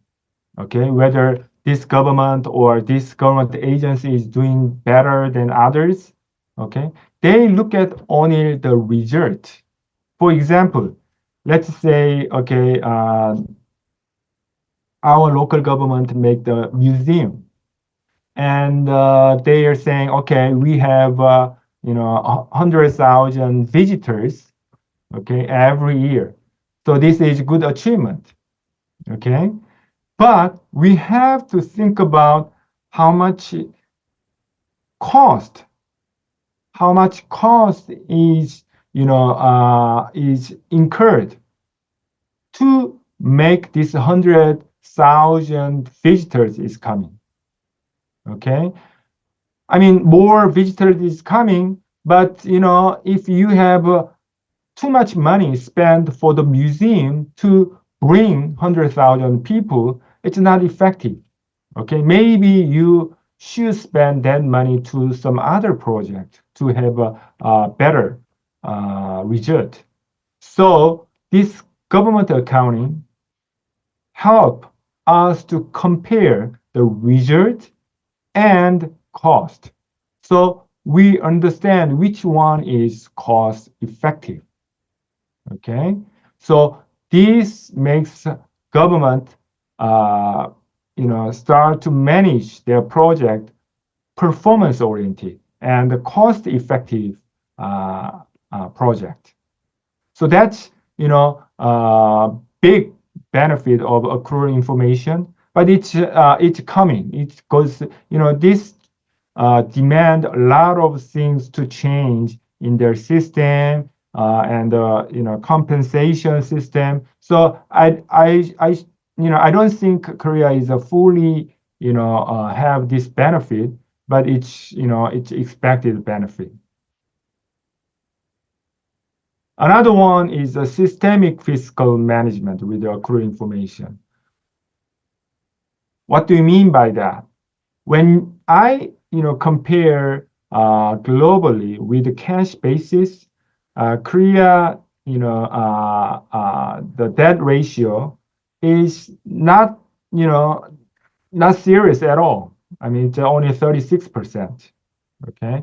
okay, whether this government or this government agency is doing better than others, okay, they look at only the result. For example, let's say, okay, our local government make the museum, and they are saying, okay, we have 100,000 visitors, okay, every year. So this is good achievement, okay. But we have to think about how much cost is is incurred to make this 100,000 visitors is coming. Okay, I mean more visitors is coming, but if you have too much money spent for the museum to bring 100,000 people, it's not effective. Okay, maybe you should spend that money to some other project to have a better result. So this government accounting help us to compare the result and cost. So we understand which one is cost effective. Okay, so this makes government start to manage their project performance oriented and cost effective project. So that's big benefit of accrual information, but it's coming. It's because this demand a lot of things to change in their system and compensation system. So I don't think Korea is a fully have this benefit, but it's it's expected benefit. Another one is a systemic fiscal management with the accrued information. What do you mean by that? When I compare globally with the cash basis, Korea the debt ratio is not not serious at all. I mean it's only 36%. Okay,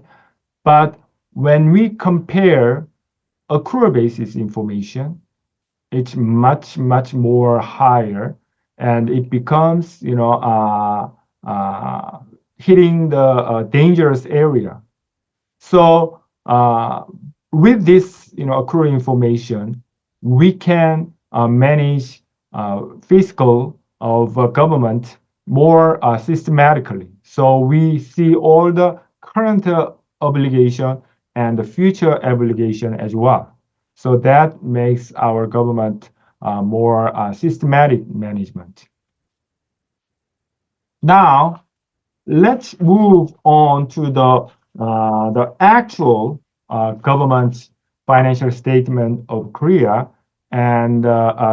but when we compare accrual basis information, it's much more higher, and it becomes hitting the dangerous area. So with this accrual information, we can manage fiscal of government more systematically. So we see all the current obligation and the future obligation as well. So that makes our government more systematic management. Now, let's move on to the actual government financial statement of Korea and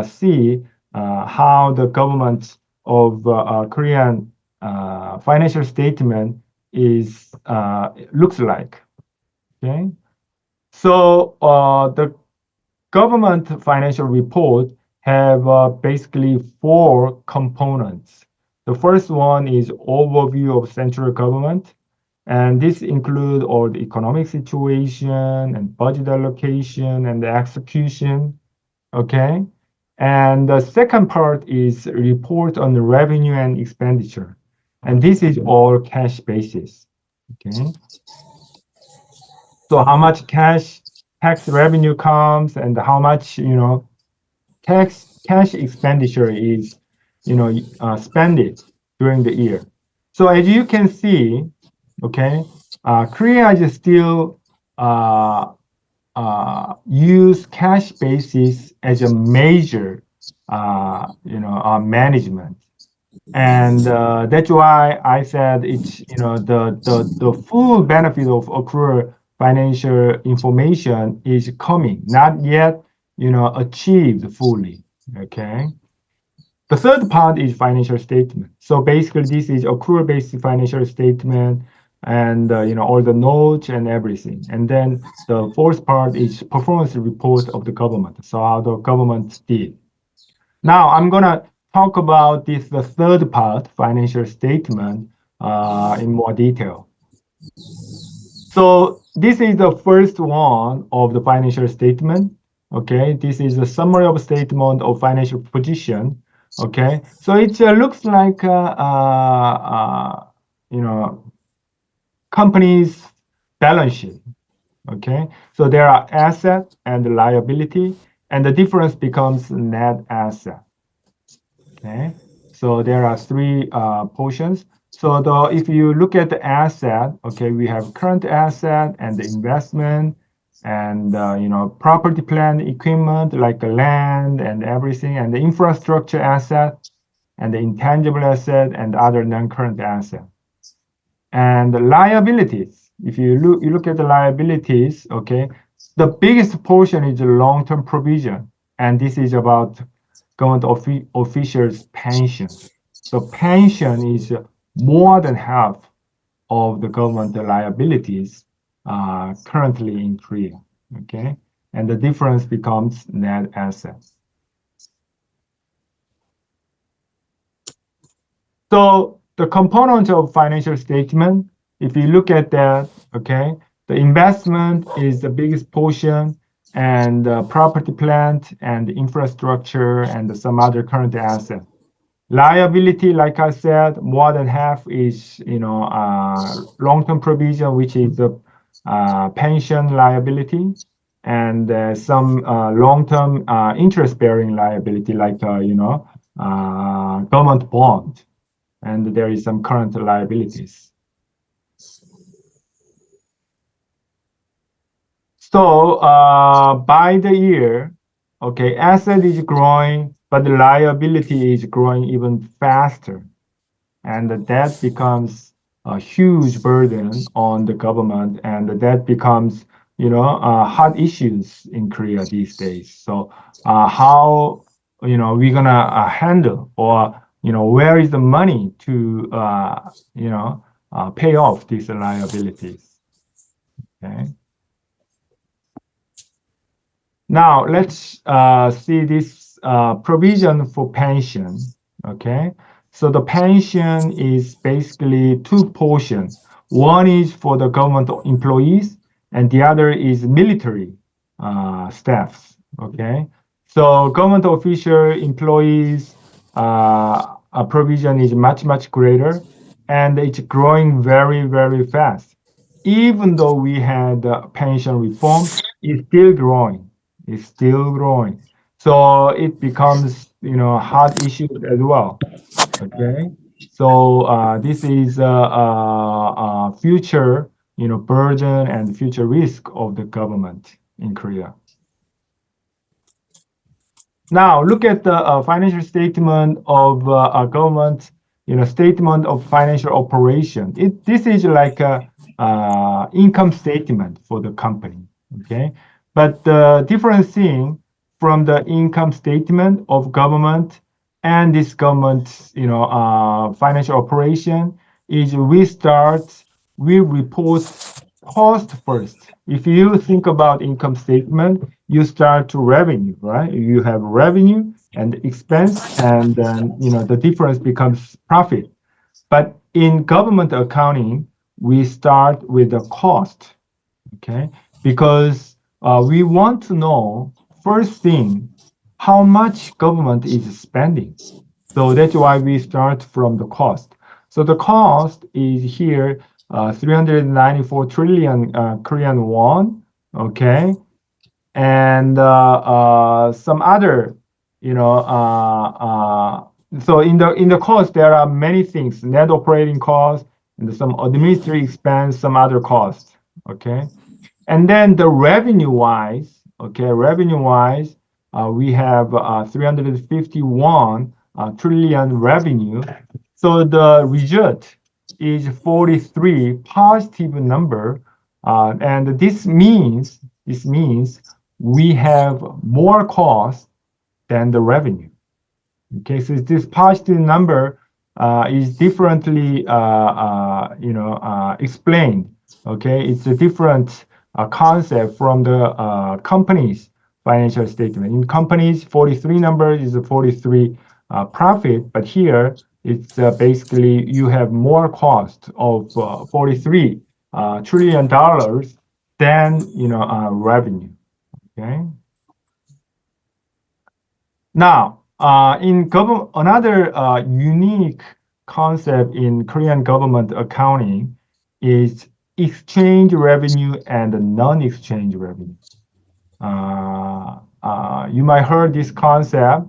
see how the government of Korean financial statement is looks like. Okay, so the government financial report have basically 4 components. The first one is overview of central government, and this includes all the economic situation and budget allocation and the execution. Okay, and the second part is report on the revenue and expenditure, and this is all cash basis. Okay. So how much tax revenue comes and how much cash expenditure is spent during the year. So as you can see, okay, Korea is still use cash basis as a major management. And that's why I said it's the full benefit of accrual financial information is coming, not yet achieved fully. Okay. The third part is financial statement. So basically, this is accrual based financial statement, and all the notes and everything. And then the fourth part is performance report of the government. So how the government did. Now I'm gonna talk about this the third part, financial statement, in more detail. So this is the first one of the financial statement. Okay, this is a summary of statement of financial position Okay, so it looks like company's balance sheet. Okay, so there are asset and liability, and the difference becomes net asset. Okay, so there are three portions. So if you look at the asset, okay, we have current asset and the investment, and property, plant, equipment like land and everything, and the infrastructure asset, and the intangible asset, and other non-current asset. And the liabilities, if you look at the liabilities, okay, the biggest portion is the long-term provision, and this is about government officials' pension. So pension is more than half of the government liabilities currently in Korea. Okay, and the difference becomes net assets. So the component of financial statement, if you look at that, okay, the investment is the biggest portion, and property, plant, and infrastructure, and some other current asset. Liability, like I said, more than half is long-term provision, which is the pension liability, and some long-term interest-bearing liability, like government bond, and there is some current liabilities. So by the year, okay, asset is growing, but the liability is growing even faster, and that becomes a huge burden on the government, and that becomes hot issues in Korea these days. So how we're gonna handle, or where is the money to pay off these liabilities? Okay. Now let's see this provision for pension. Okay, so the pension is basically two portions. One is for the government employees, and the other is military staffs. Okay, so government official employees provision is much greater, and it's growing very fast. Even though we had pension reform, it's still growing. It's still growing. So it becomes, hot issue as well. Okay. So this is a future, burden and future risk of the government in Korea. Now look at the financial statement of a government, statement of financial operation. This is like a income statement for the company. Okay. But the different thing from the income statement of government and this government, financial operation is we report cost first. If you think about income statement, you start to revenue, right? You have revenue and expense, and then the difference becomes profit. But in government accounting, we start with the cost, okay? Because we want to know, first thing, how much government is spending. So that's why we start from the cost. So the cost is here 394 trillion Korean won, okay? And some other, so in the cost, there are many things: net operating costs, and some administrative expense, some other costs, okay? And then the revenue-wise, okay, we have 351 trillion revenue. So the result is 43 positive number, and this means we have more cost than the revenue. Okay, so this positive number is differently explained. Okay, it's a different concept from the company's financial statement. In companies, 43 number is a 43 profit, but here it's basically you have more cost of 43 trillion dollars than revenue. Okay. Now Another unique concept in Korean government accounting is exchange revenue and non-exchange revenue. You might heard this concept.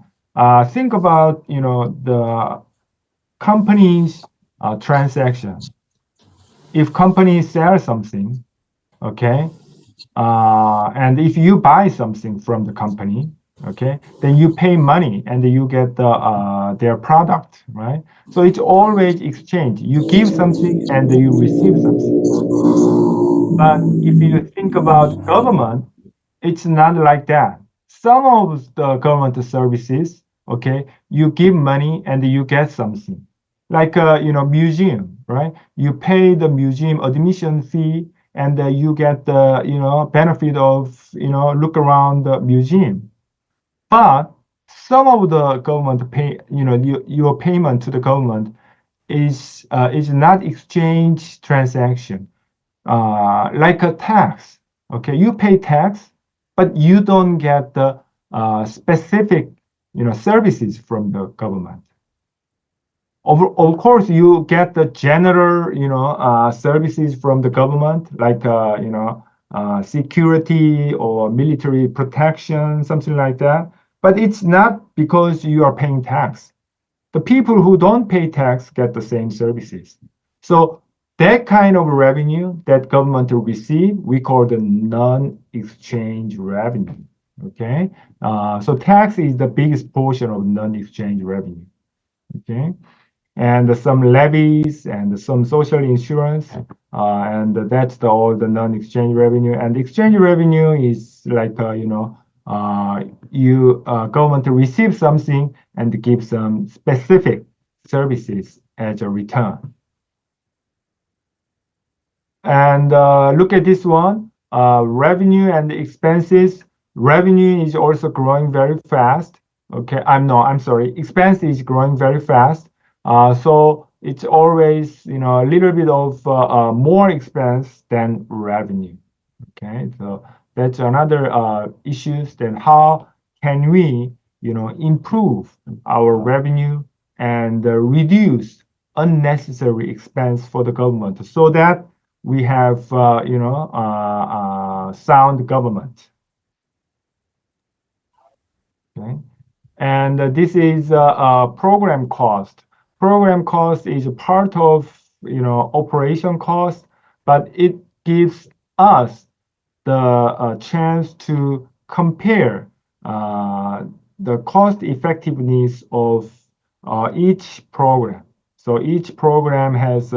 Think about the company's transaction. If companies sell something, okay, and if you buy something from the company, okay, then you pay money and you get their product, right? So it's always exchange. You give something and you receive something. But if you think about government, it's not like that. Some of the government services, okay, you give money and you get something. Like museum, right? You pay the museum admission fee and you get the benefit of look around the museum. But some of the government pay, your payment to the government is not exchange transaction, like a tax. Okay, you pay tax, but you don't get the specific services from the government. Of course, you get the general services from the government, like security or military protection, something like that. But it's not because you are paying tax. The people who don't pay tax get the same services. So that kind of revenue that government will receive, we call the non-exchange revenue. Okay, so tax is the biggest portion of non-exchange revenue. Okay, and some levies and some social insurance, and that's all the non-exchange revenue. And exchange revenue is like government receive something and give some specific services as a return. And look at this one, revenue and expenses. Revenue is also growing very fast. Okay, I'm sorry, expense is growing very fast. So it's always a little bit of more expense than revenue. Okay, so that's another issues. Then how can we improve our revenue and reduce unnecessary expense for the government so that we have sound government. Okay, and this is program cost. Program cost is a part of operation cost, but it gives us the chance to compare the cost effectiveness of each program. So each program has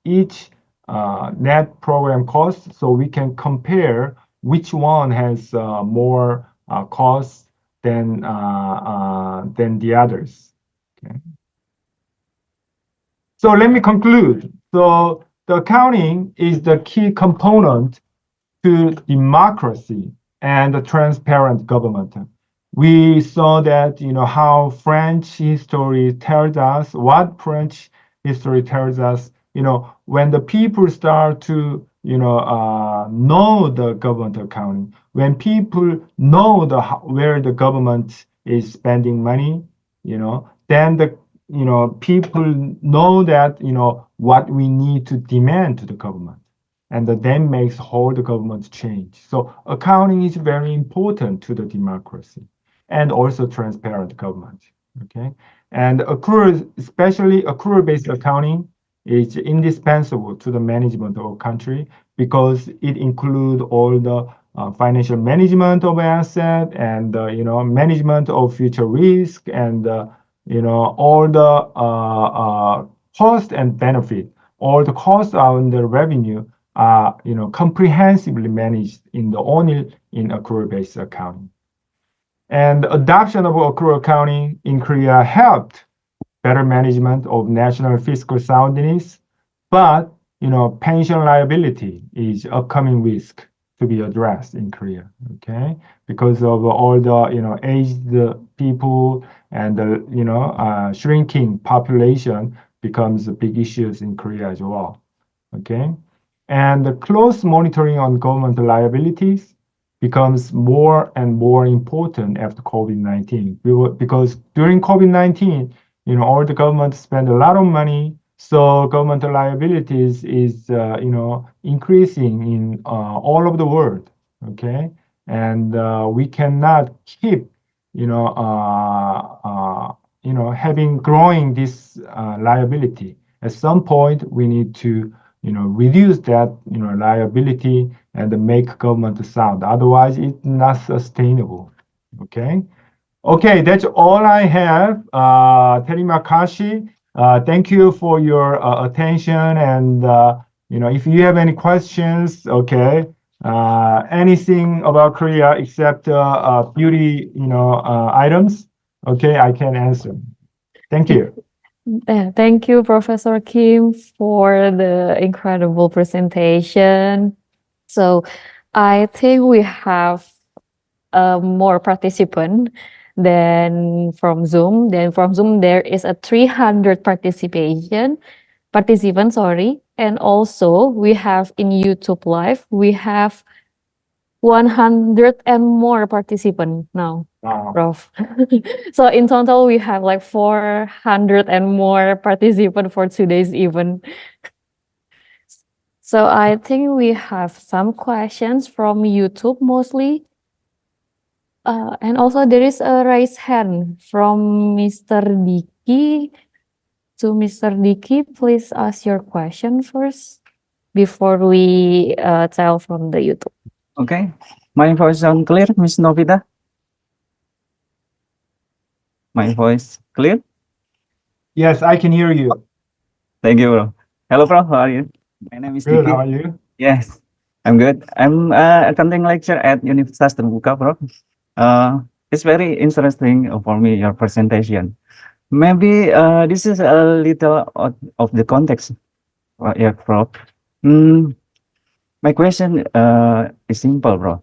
each net program cost, so we can compare which one has more costs than the others. Okay. So let me conclude. So the accounting is the key component to democracy and a transparent government. We saw that how French history tells us, what French history tells us, when the people start to know the government accounting, when people know where the government is spending money, then the people know that what we need to demand to the government, and that then makes whole the government change. So accounting is very important to the democracy and also transparent government. Okay, and accrual, especially accrual-based accounting, is indispensable to the management of a country because it includes all the financial management of asset and management of future risk and all the cost and benefit. All the costs and the revenue are comprehensively managed only in accrual-based accounting. And adoption of accrual accounting in Korea helped better management of national fiscal soundness, but pension liability is upcoming risk to be addressed in Korea. Okay, because of all the aged people and the shrinking population becomes big issues in Korea as well. Okay, and the close monitoring on government liabilities becomes more and more important after COVID-19. Because during COVID-19, all the government spend a lot of money, so government liabilities is increasing in all over the world. Okay, and we cannot keep having growing this liability. At some point, we need to reduce that liability and make government sound. Otherwise, it's not sustainable. Okay. Okay, that's all I have. Terima kasih. Thank you for your attention. And if you have any questions, okay, anything about Korea except beauty, items, okay, I can answer. Thank you. Thank you, Professor Kim, for the incredible presentation. So I think we have more participant than from Zoom. Then from Zoom, there is a 300 participants, sorry. And also we have in YouTube Live, we have 100 and more participants now. Wow. Prof. So in total, we have like 400 and more participants for today's event. So I think we have some questions from YouTube mostly. And also there is a raised hand from Mr. Diki. So Mr. Diki, please ask your question first before we tell from the YouTube. Okay, my voice sound clear, Miss Novita? My voice clear? Yes, I can hear you. Thank you, bro. Hello, Prof. How are you? My name is Good. Diki. How are you? Yes, I'm good. I'm accounting lecturer at Universitas Terbuka, Prof. It's very interesting for me, your presentation. Maybe this is a little out of the context, yeah, Prof. My question is simple, bro.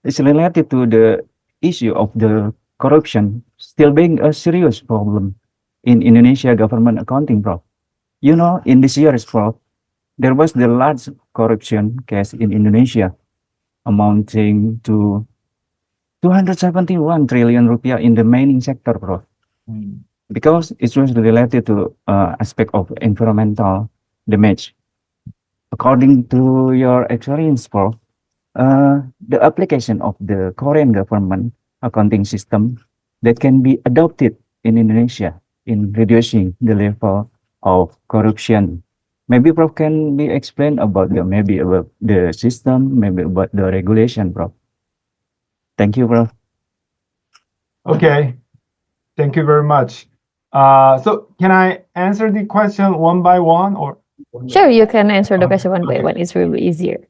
It's related to the issue of the corruption still being a serious problem in Indonesia government accounting, bro. In this year's, bro, there was the large corruption case in Indonesia amounting to 271 trillion rupiah in the mining sector, bro. Because it was related to aspect of environmental damage. According to your experience, Prof, the application of the Korean government accounting system that can be adopted in Indonesia in reducing the level of corruption. Maybe Prof can be explained about the system, maybe about the regulation, Prof. Thank you, Prof. Okay, thank you very much. So can I answer the question one by one or? Sure, you can answer the question one by Okay. one. It's really easier.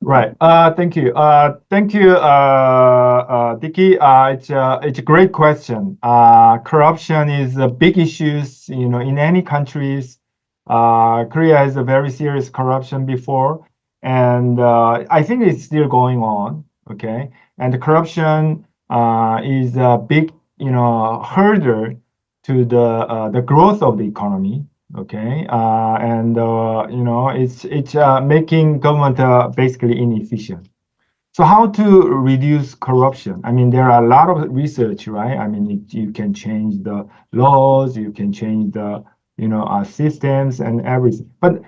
Right. Thank you. Thank you, Diki. It's a great question. Corruption is a big issue, in any countries. Korea has a very serious corruption before, and I think it's still going on. Okay, and the corruption is a big, hurdle to the growth of the economy. Okay, and it's making government basically inefficient. So how to reduce corruption? I mean, there are a lot of research, right? I mean, you can change the laws, you can change the systems and everything. But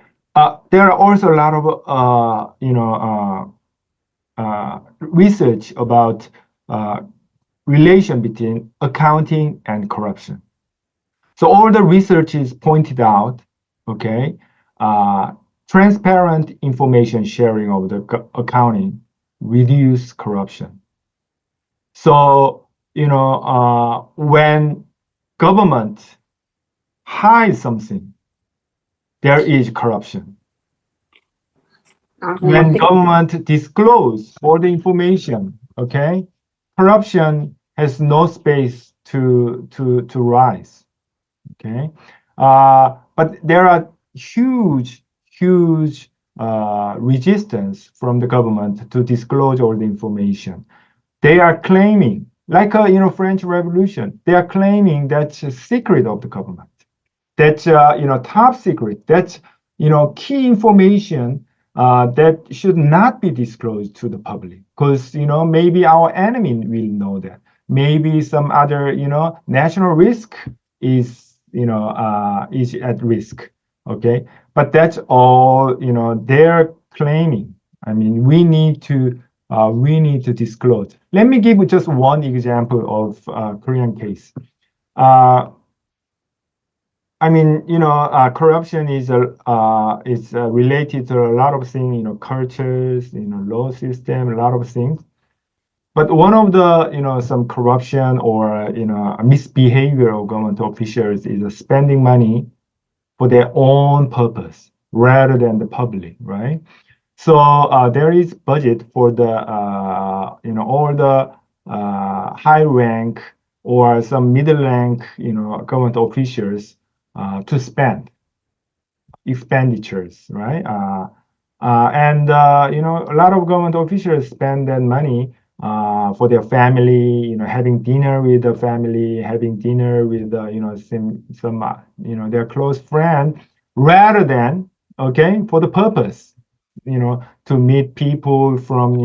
there are also a lot of research about relation between accounting and corruption. So all the research is pointed out, okay, transparent information sharing of the accounting reduce corruption. So, when government hides something, there is corruption. When government disclose all the information, okay, corruption has no space to rise. Okay, but there are huge resistance from the government to disclose all the information. They are claiming, like French Revolution, they are claiming that's a secret of the government. That's top secret. That's key information that should not be disclosed to the public, because maybe our enemy will know that. Maybe some other national risk is is at risk. Okay, but that's all they're claiming. I mean, we need to disclose. Let me give just one example of Korean case. I mean, corruption is related to a lot of things, cultures, law system, a lot of things. But one of the, some corruption or, misbehavior of government officials is spending money for their own purpose rather than the public, right? So there is budget for the, all the high rank or some middle rank, government officials to spend expenditures, right? And a lot of government officials spend that money for their family, having dinner with the family, having dinner with some their close friend, rather than for the purpose, to meet people from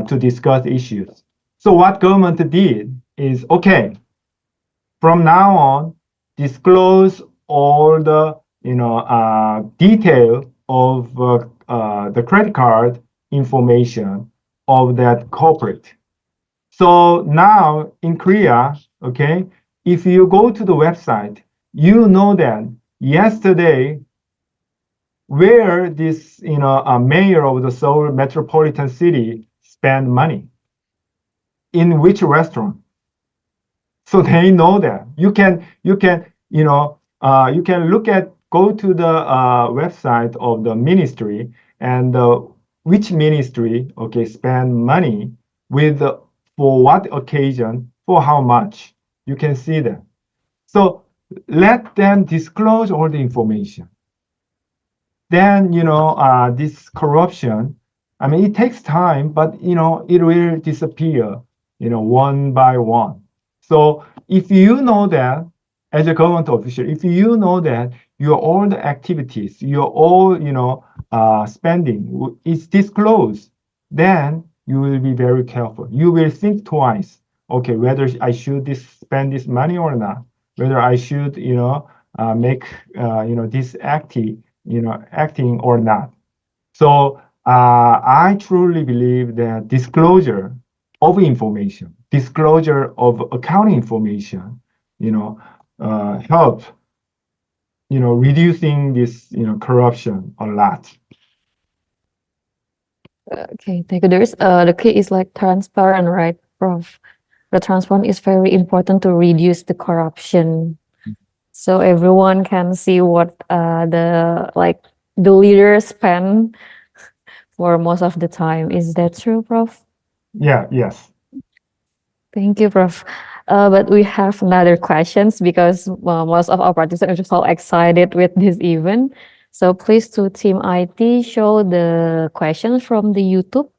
to discuss issues. So what government did is from now on, disclose all the detail of the credit card information of that corporate. So now in Korea, if you go to the website, you know that yesterday where this mayor of the Seoul metropolitan city spent money, in which restaurant. So they know that you can go to the website of the ministry and which ministry spend money with for what occasion, for how much. You can see that. So let them disclose all the information. Then this corruption, I mean, it takes time, but it will disappear one by one. So if you know that as a government official, if you know that your all the activities, your all spending is disclosed, then you will be very careful. You will think twice. Okay, whether I should spend this money or not, whether I should make this acting or not. So I truly believe that disclosure of information, disclosure of accounting information, help, reducing this, corruption a lot. Okay, thank you. The key is like transparent, right, Prof? The transparent is very important to reduce the corruption, so everyone can see what the leaders spend for most of the time. Is that true, Prof? Yeah. Yes. Thank you, Prof. But we have another questions because most of our participants are so excited with this event. So please to Team IT show the questions from the YouTube.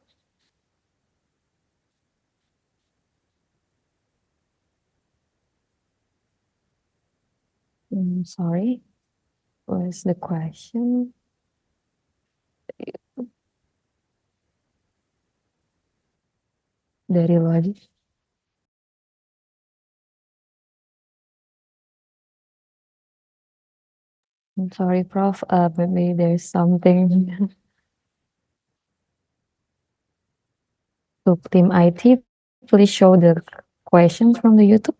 Sorry, where's the question? Dari lagi. I'm sorry, Prof. Maybe there's something. So Team IT, please show the questions from the YouTube.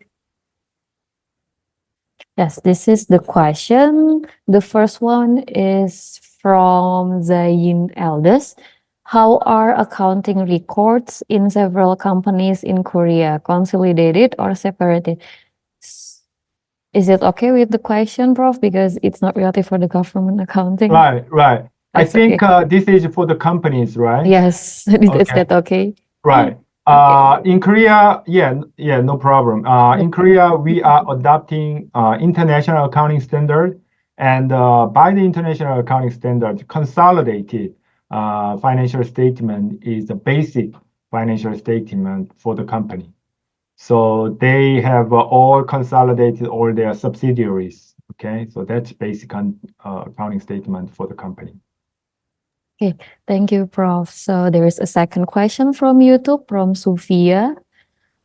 Yes, this is the question. The first one is from Zain Eldest. How are accounting records in several companies in Korea consolidated or separated? Is it okay with the question, Prof? Because it's not related for the government accounting. Right. I That's think this is for the companies, right? Yes, is that okay? Right. In Korea, no problem. In Korea, we are adopting international accounting standard, and by the international accounting standard, consolidated financial statement is the basic financial statement for the company. So they have all consolidated all their subsidiaries. Okay, so that's basic accounting statement for the company. Okay, thank you, Prof. So there is a second question from YouTube from Sofia.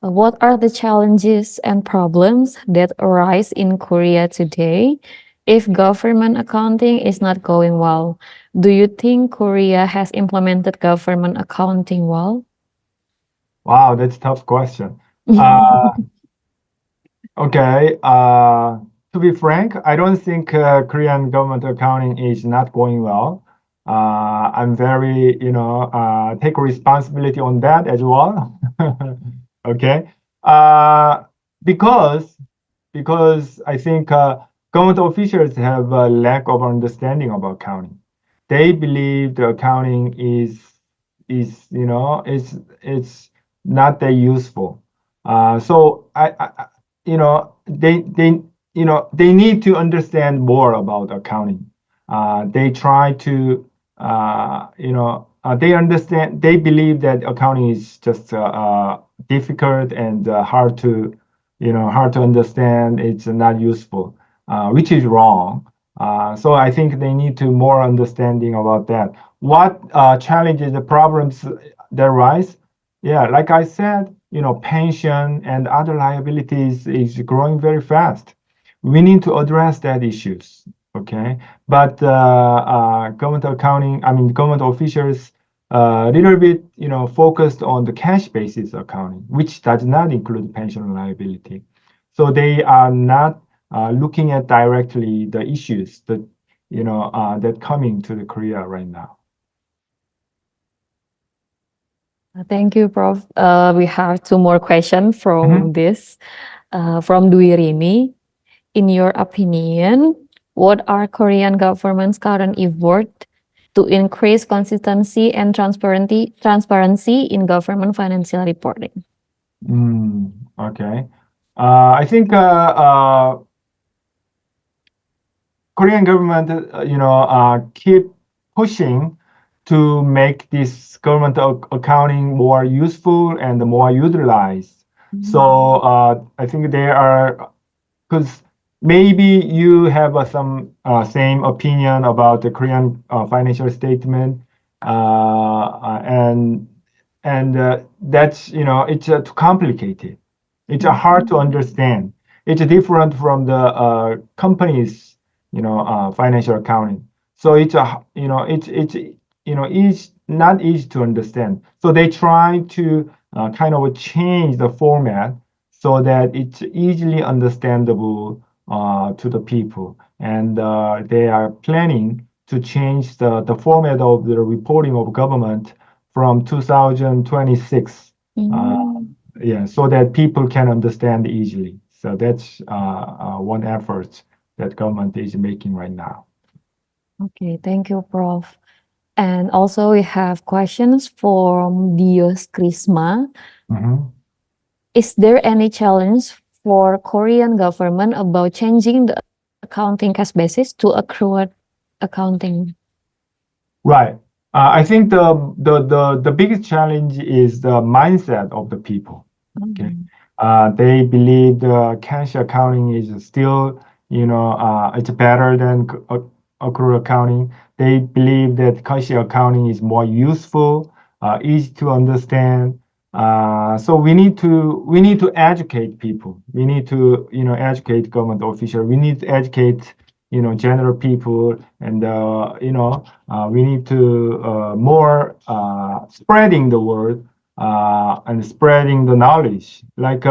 What are the challenges and problems that arise in Korea today if government accounting is not going well? Do you think Korea has implemented government accounting well? Wow, that's a tough question. Okay, to be frank, I don't think Korean government accounting is not going well. I'm very, take responsibility on that as well. Okay, because because I think government officials have a lack of understanding about accounting. They believe the accounting is it's not that useful. So they need to understand more about accounting. They try to they understand, they believe that accounting is just difficult and hard to understand. It's not useful, which is wrong. So I think they need to more understanding about that. What challenges, the problems that rise? Yeah, like I said, pension and other liabilities is growing very fast. We need to address that issues. Okay, but government accounting, I mean, government officials a little bit, focused on the cash basis accounting, which does not include pension liability. So they are not looking at directly the issues that, that coming to the Korea right now. Thank you, Prof. We have two more questions from this, from Dwi Rini. In your opinion, what are Korean government's current effort to increase consistency and transparency in government financial reporting? Okay. I think Korean government, keep pushing to make this government accounting more useful and more utilized. So I think they are, because maybe you have some same opinion about the Korean financial statement, and that's it's too complicated. It's hard to understand. It's different from the companies, financial accounting. So it's it's not easy to understand. So they try to kind of change the format so that it's easily understandable to the people. And they are planning to change the format of the reporting of government from 2026. Yeah, so that people can understand easily. So that's one effort that government is making right now. Okay, thank you, Prof. And also we have questions from Dios Krisma. Is there any challenge for Korean government about changing the accounting cash basis to accrued accounting? Right. I think the biggest challenge is the mindset of the people. Okay. They believe the cash accounting is still, it's better than accrued accounting. They believe that cash accounting is more useful, easy to understand. So we need to educate people. We need to, educate government officials. We need to educate, general people, and we need to more spreading the word and spreading the knowledge. Like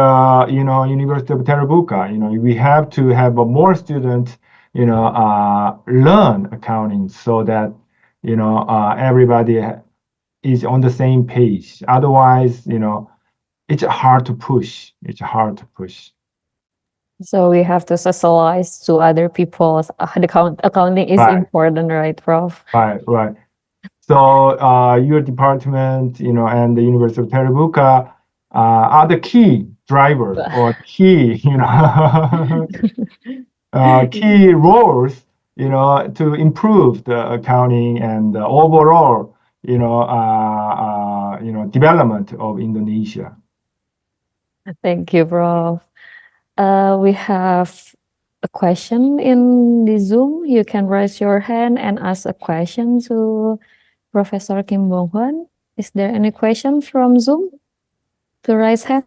University of Terbuka, we have to have more students, learn accounting so that everybody is on the same page. Otherwise, it's hard to push. It's hard to push. So we have to socialize to other people. Accounting is important, right, Prof? Right. So your department, and the University of Terbuka are the key drivers or key, key roles, to improve the accounting and the overall, development of Indonesia. Thank you, Prof. We have a question in the Zoom. You can raise your hand and ask a question to Professor Kim Bong Hwan. Is there any question from Zoom? To raise hand.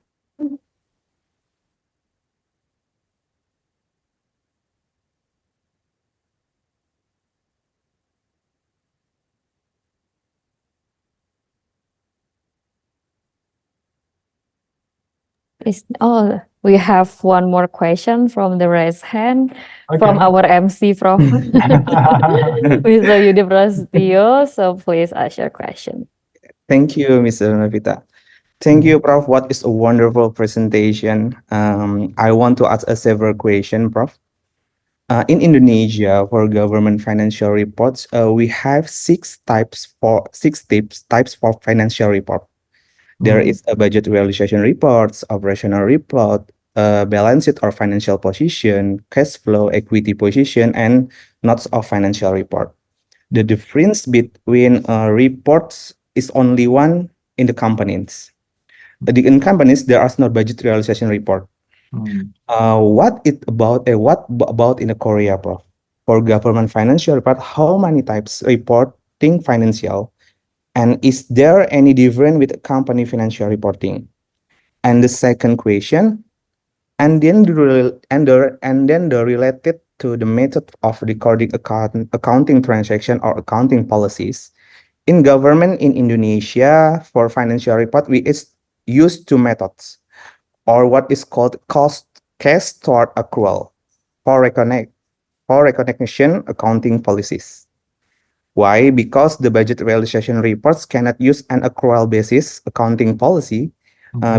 We have one more question from the raised hand from our MC, Prof. Mr. Yudi Prasetyo. So please ask your question. Thank you, Mr. Navita. Thank you, Prof. What is a wonderful presentation. I want to ask a several question, Prof. In Indonesia, for government financial reports, we have six types for financial report. There is a budget realization reports, operational report, balance sheet or financial position, cash flow, equity position, and notes of financial report. The difference between reports is only one in the companies. In companies, there is no budget realization report. What about in Korea, Prof? For government financial report, how many types reporting financial? And is there any difference with company financial reporting? And the second question, and then the related to the method of recording accounting transaction or accounting policies. In government in Indonesia, for financial report, we use two methods, or what is called cash stored accrual for recognition accounting policies. Why? Because the budget realization reports cannot use an accrual basis accounting policy,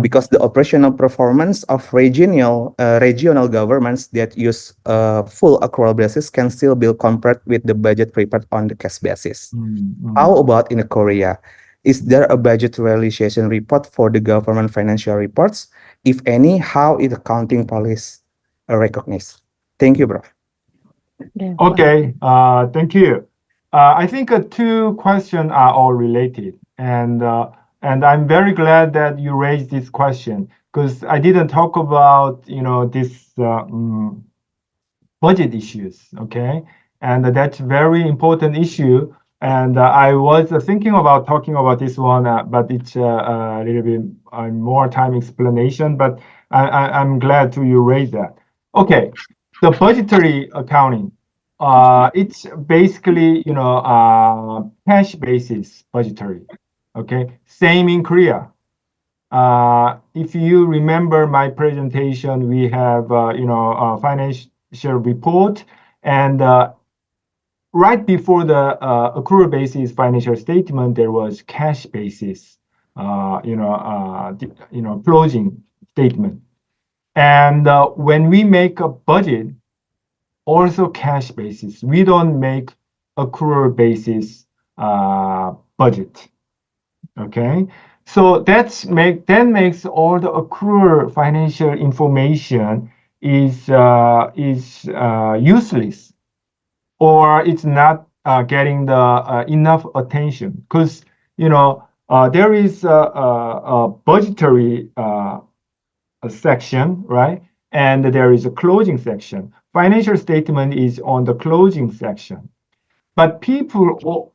because the operational performance of regional governments that use full accrual basis can still be compared with the budget report on the cash basis. How about in Korea? Is there a budget realization report for the government financial reports? If any, how is accounting policy recognized? Thank you, Prof. Okay, thank you. I think two questions are all related, and I'm very glad that you raised this question, because I didn't talk about this budget issues, okay, and that's very important issue. And I was thinking about talking about this one, but it's a little bit more time explanation. But I'm glad to you raise that. Okay, the budgetary accounting. It's basically cash basis budgetary. Okay, same in Korea. If you remember my presentation, we have a financial report, and right before the accrual basis financial statement, there was cash basis, closing statement, and when we make a budget, also cash basis. We don't make accrual basis budget. Okay, so that makes all the accrual financial information is useless, or it's not getting the enough attention, because there is a budgetary section, right? And there is a closing section. Financial statement is on the closing section, but people,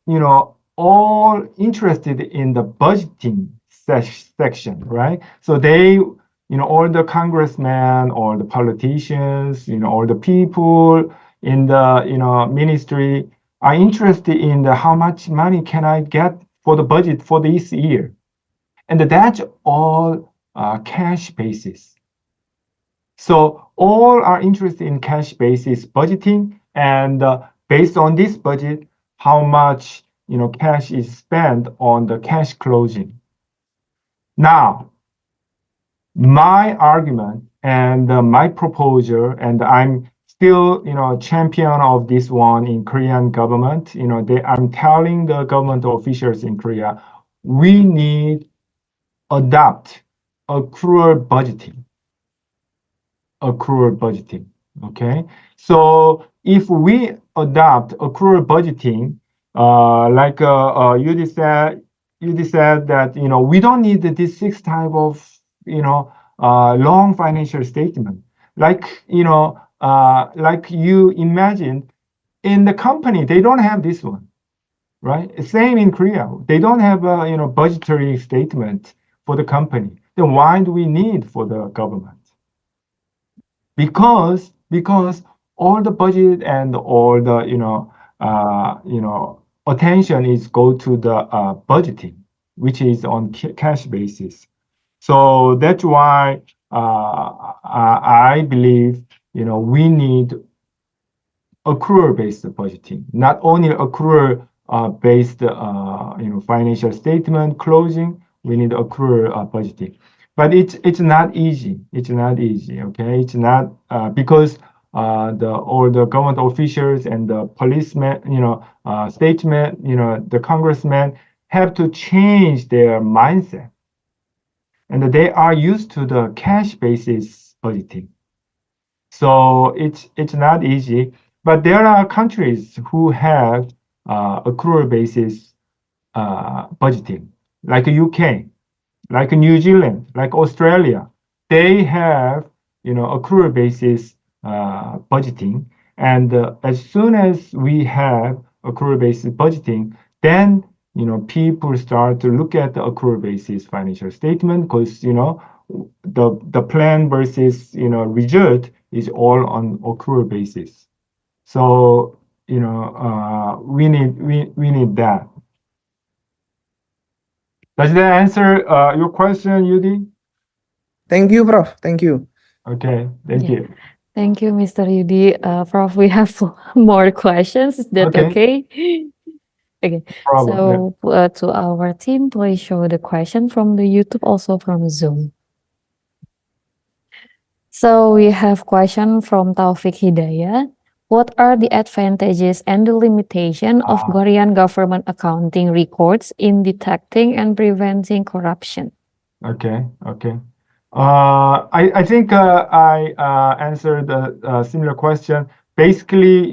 all interested in the budgeting section, right? So they, all the congressmen, all the politicians, all the people in the ministry are interested in how much money can I get for the budget for this year, and that's all cash basis. So all are interested in cash basis budgeting, and based on this budget, how much cash is spent on the cash closing. Now, my argument and my proposal, and I'm still champion of this one in Korean government. I'm telling the government officials in Korea, we need adopt accrual budgeting. Okay, so if we adopt accrual budgeting, like you said that we don't need this six type of long financial statement, like like you imagine in the company they don't have this one. right? Same in Korea. They don't have a budgetary statement for the company. Then why do we need for the government? Because all the budget and all the attention is go to the budgeting, which is on cash basis. So that's why I believe we need accrual-based budgeting, not only accrual-based financial statement closing. We need accrual budgeting, but it's not easy. It's not easy. Okay, it's not because all the government officials and the policemen, statesmen, the congressmen have to change their mindset, and they are used to the cash basis budgeting. So it's not easy, but there are countries who have accrual basis budgeting, like UK, like New Zealand, like Australia. They have accrual basis budgeting, and as soon as we have accrual basis budgeting, then people start to look at the accrual basis financial statement, because the plan versus result is all on accrual basis. So we need that. Does that answer your question, Yudi? Thank you, Prof. Thank you. Okay, thank you. Thank you, Mr. Yudi. Prof, we have more questions. Is that okay? Okay. Problem, So to our team, please show the question from the YouTube, also from Zoom. So we have question from Taufik Hidayah. What are the advantages and the limitation of Korean government accounting records in detecting and preventing corruption? Okay. I think I answered a similar question. Basically,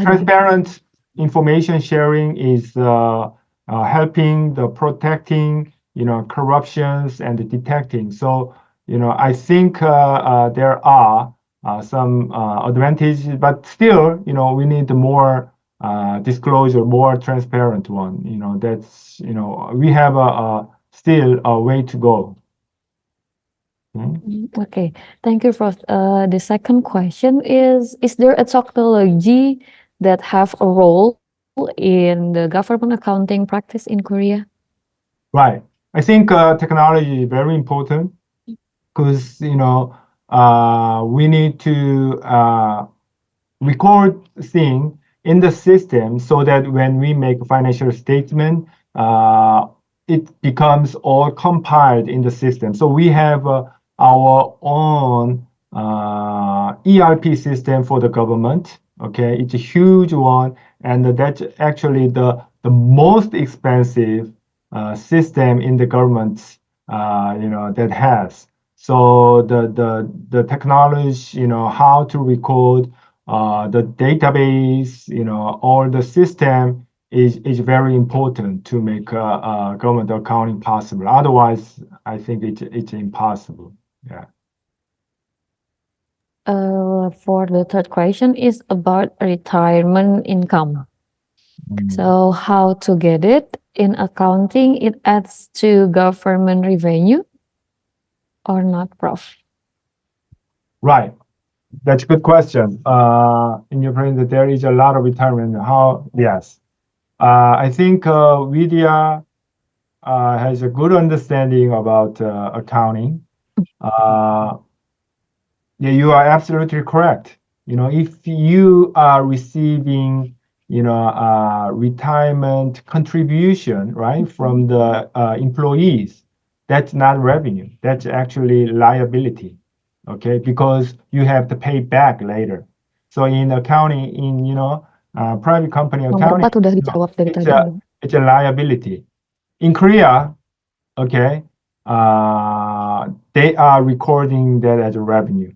transparent information sharing is helping the protecting corruptions and detecting. So I think there are some advantages, but still we need more disclosure, more transparent one. That's we have still a way to go. Okay, thank you, Prof. The second question is there a technology that have a role in the government accounting practice in Korea? Right. I think technology is very important, because we need to record things in the system so that when we make a financial statement, it becomes all compiled in the system. So we have our own ERP system for the government. Okay, it's a huge one, and that's actually the most expensive system in the government that has. So the technology, how to record the database, all the system is very important to make government accounting possible. Otherwise, I think it's impossible. Yeah. For the third question is about retirement income. So how to get it in accounting? It adds to government revenue or not, Prof? Right. That's a good question. In your brain, there is a lot of retirement. How? Yes. I think Vidya has a good understanding about accounting. Yeah, you are absolutely correct. If you are receiving, retirement contribution, right, from the employees, that's not revenue. That's actually liability. Okay, because you have to pay back later. So in accounting, in private company accounting, it's a liability. In Korea, okay, they are recording that as a revenue.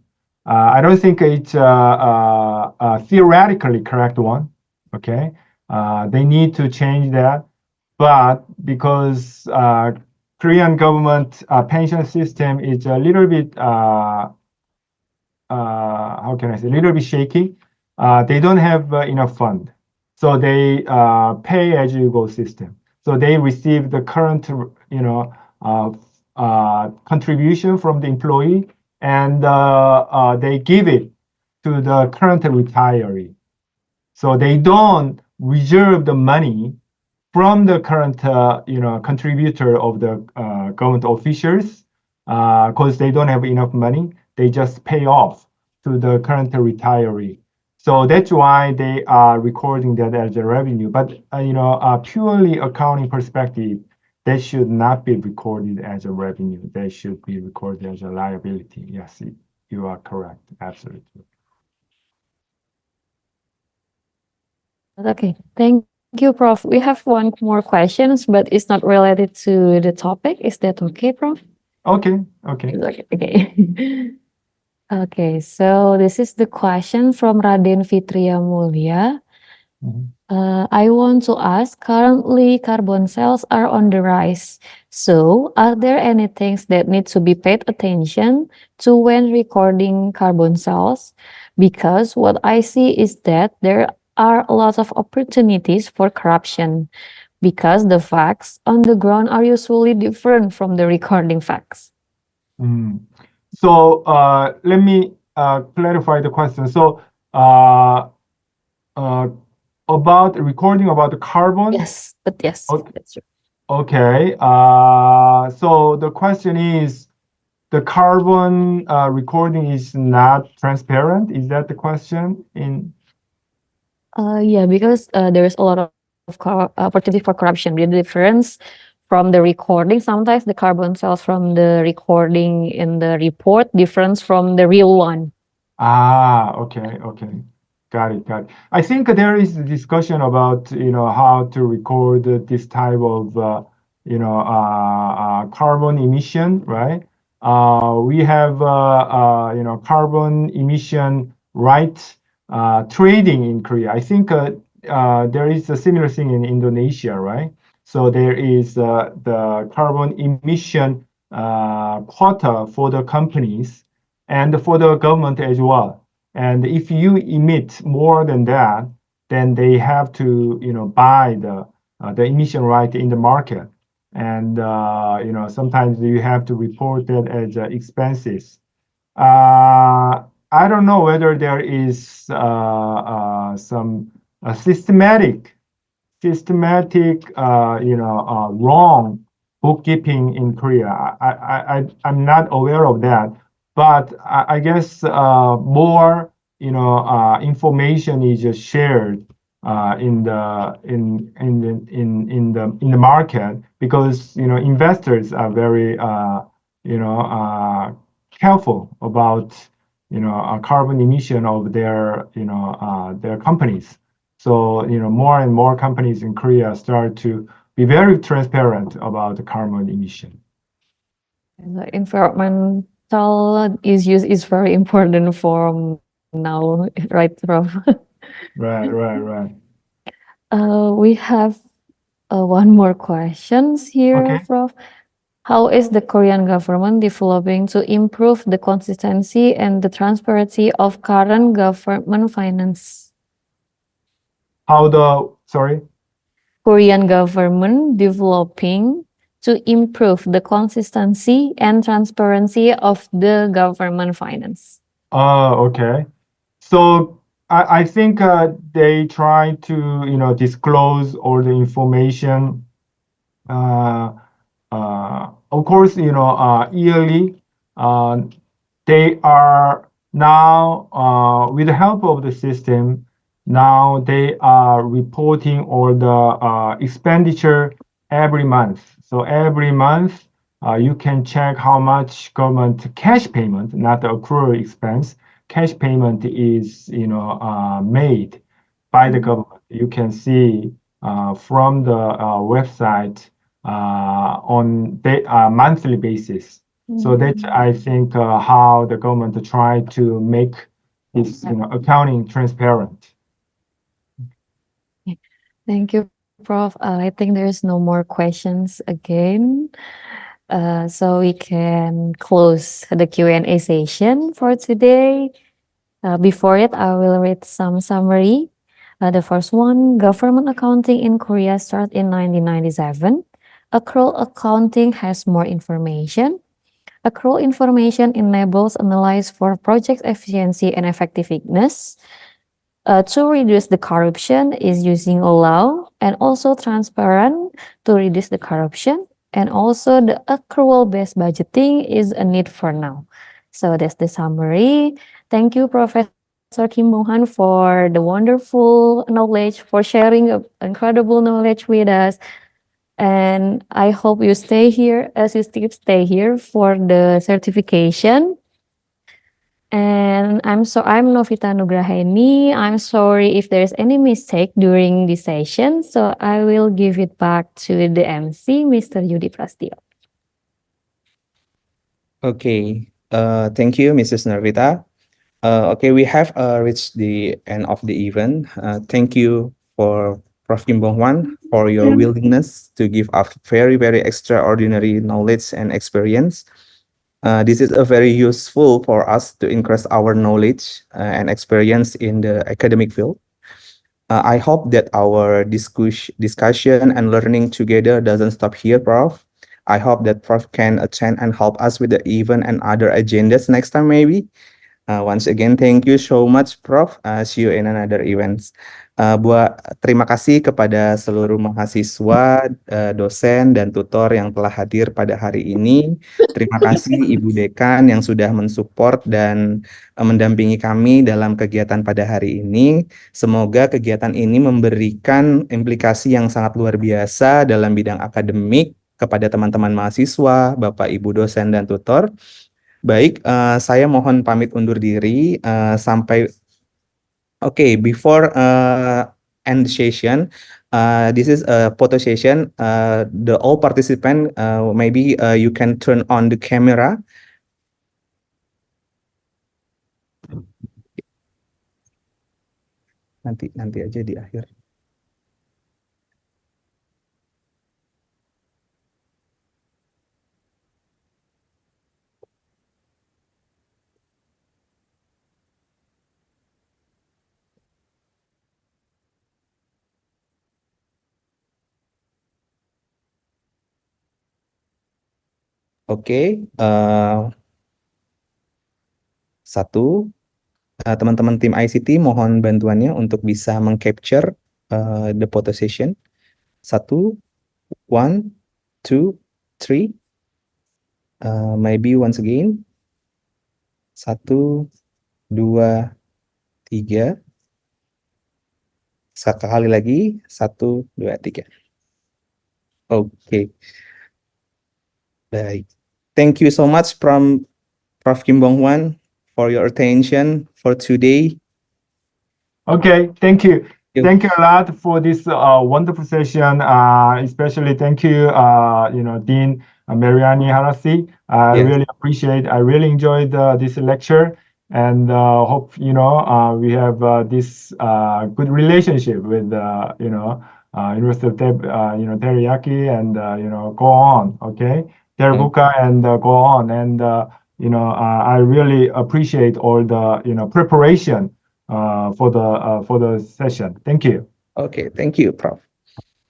I don't think it's a theoretically correct one. Okay, they need to change that, but because Korean government pension system is a little bit how can I say, a little bit shaky. they don't have enough fund. So they pay as you go system. So they receive the current, contribution from the employee, and they give it to the current retiree. So they don't reserve the money from the current, contributor of the government officials, because they don't have enough money. They just pay off to the current retiree. So that's why they are recording that as a revenue. But purely accounting perspective, they should not be recorded as a revenue. They should be recorded as a liability. Yes, you are correct. Absolutely. Okay, thank you, Prof. We have one more questions, but it's not related to the topic. Is that okay, Prof? Okay. Okay. Okay, so this is the question from Raden Fitria Mulia. I want to ask, currently carbon sales are on the rise. So are there any things that need to be paid attention to when recording carbon sales? Because what I see is that there are a lot of opportunities for corruption because the facts on the ground are usually different from the recording facts. So let me clarify the question. So about recording about the carbon? Yes, that's true. Okay. So the question is, the carbon recording is not transparent. Is that the question? Yeah, because there's a lot of opportunity for corruption. The difference from the recording, sometimes the carbon sales from the recording in the report difference from the real one. Okay. Got it. I think there is a discussion about how to record this type of carbon emission, right? We have carbon emission rights trading in Korea. I think there is a similar thing in Indonesia, right? So there is the carbon emission quota for the companies and for the government as well. And if you emit more than that, then they have to buy the emission right in the market. And sometimes you have to report that as expenses. I don't know whether there is some systematic wrong bookkeeping in Korea. I'm not aware of that, but I guess more information is just shared in the market, because investors are very careful about carbon emission of their companies. So more and more companies in Korea start to be very transparent about the carbon emission. And the environmental issues is very important for now, right, Prof? Right. We have one more questions here, Okay. Prof. How is the Korean government developing to improve the consistency and the transparency of current government finance? Sorry? Korean government developing to improve the consistency and transparency of the government finance. Okay. So I think they try to disclose all the information. Of course, yearly, they are now, with the help of the system, now they are reporting all the expenditure every month. So every month, you can check how much government cash payment, not the accrual expense, cash payment is made by the government. You can see from the website on a monthly basis. So that's, I think, how the government try to make this accounting transparent. Thank you, Prof. I think there's no more questions again. So we can close the Q&A session for today. Before it, I will read some summary. The first one, government accounting in Korea started in 1997. Accrual accounting has more information. Accrual information enables analysis for project efficiency and effectiveness. To reduce the corruption is using a law and also transparent to reduce the corruption. And also the accrual-based budgeting is a need for now. So that's the summary. Thank you, Professor Kim Bong-han, for the wonderful knowledge, for sharing incredible knowledge with us. And I hope you stay here, as you still stay here for the certification. And I'm Novita Nugraheni. I'm sorry if there's any mistake during this session. So I will give it back to the MC, Mr. Yudi Prastio. Okay, thank you, Mrs. Narvita. Okay, we have reached the end of the event. Thank you for Prof. Kim Bong-hwan for your willingness to give us very, very extraordinary knowledge and experience. This is a very useful for us to increase our knowledge and experience in the academic field. I hope that our discussion and learning together doesn't stop here, Prof. I hope that Prof can attend and help us with the event and other agendas next time maybe. Once again, thank you so much, Prof. See you in another events. Terima kasih kepada seluruh mahasiswa, dosen, dan tutor yang telah hadir pada hari ini. Terima kasih Ibu Dekan yang sudah mensupport dan mendampingi kami dalam kegiatan pada hari ini. Semoga kegiatan ini memberikan implikasi yang sangat luar biasa dalam bidang akademik kepada teman-teman mahasiswa, Bapak, Ibu dosen, dan tutor. Baik, saya mohon pamit undur diri sampai before end the session, this is a photo session. The all participant maybe you can turn on the camera. Nanti aja di akhir. Oke, satu, teman-teman tim ICT mohon bantuannya untuk bisa mengcapture the photo session. 1, 1, 2, 3. Maybe once again. 1, 2, 3. Sekali lagi. 1, 2, 3. Oke. Baik. Thank you so much from Prof. Kim Bong-hwan for your attention for today. Okay, thank you. Thank you a lot for this wonderful session. Especially thank you, Dean Mariani Harasi. I really appreciate. I really enjoyed this lecture, and hope we have this good relationship with University of Teriyaki, and go on. Okay, Terbuka, and go on. And I really appreciate all the preparation for the session. Thank you. Okay, thank you, Prof.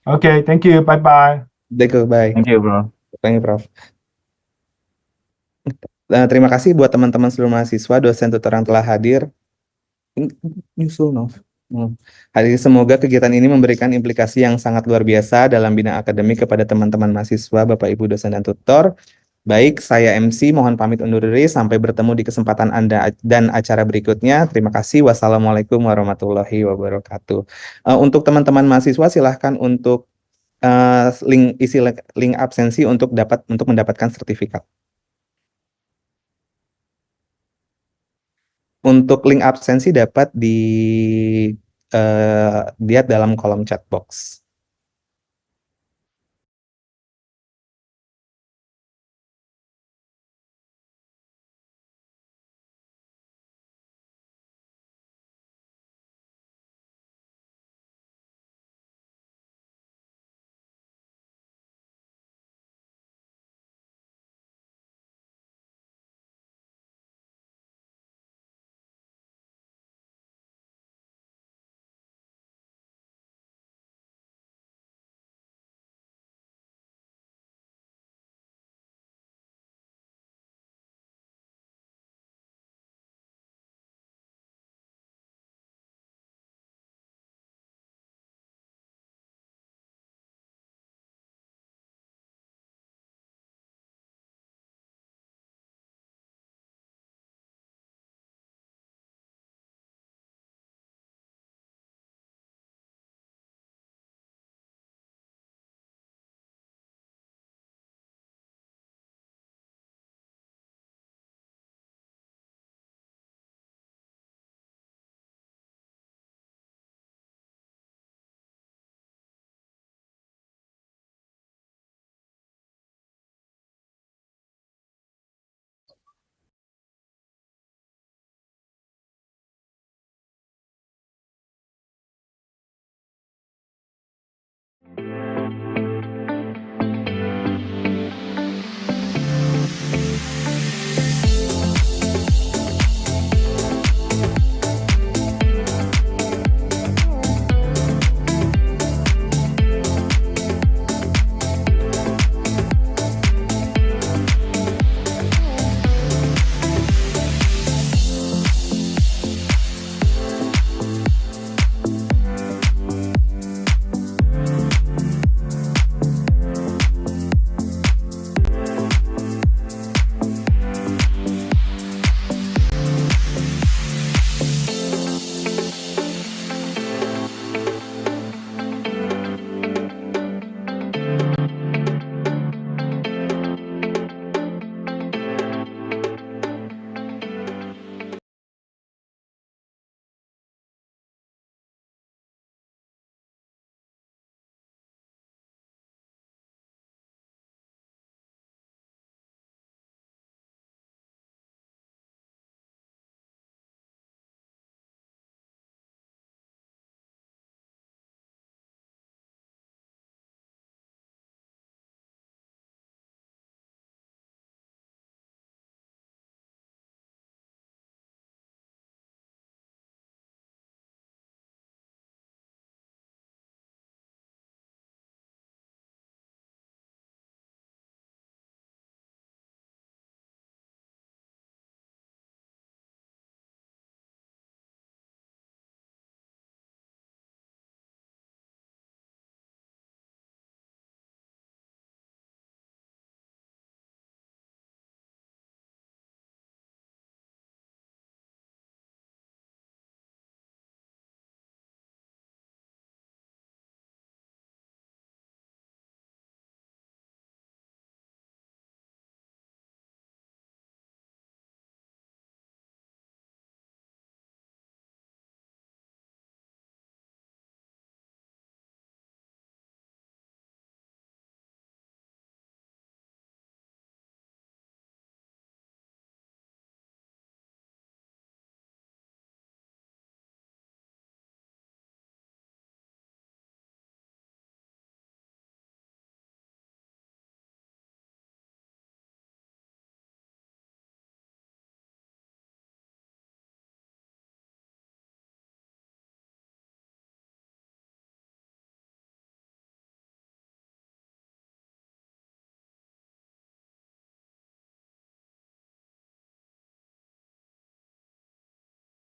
Okay, thank you. Bye bye. Bye. Thank you, bro. Thank you, Prof. Terima kasih buat teman-teman seluruh mahasiswa, dosen, tutor yang telah hadir. Nyusul, Nov. Semoga kegiatan ini memberikan implikasi yang sangat luar biasa dalam bidang akademik kepada teman-teman mahasiswa, Bapak, Ibu, dosen, dan tutor. Baik, saya MC, mohon pamit undur diri. Sampai bertemu di kesempatan Anda dan acara berikutnya. Terima kasih. Wassalamualaikum warahmatullahi wabarakatuh. Untuk teman-teman mahasiswa, silahkan untuk isi link absensi untuk mendapatkan sertifikat. Untuk link absensi dapat dilihat dalam kolom chat box.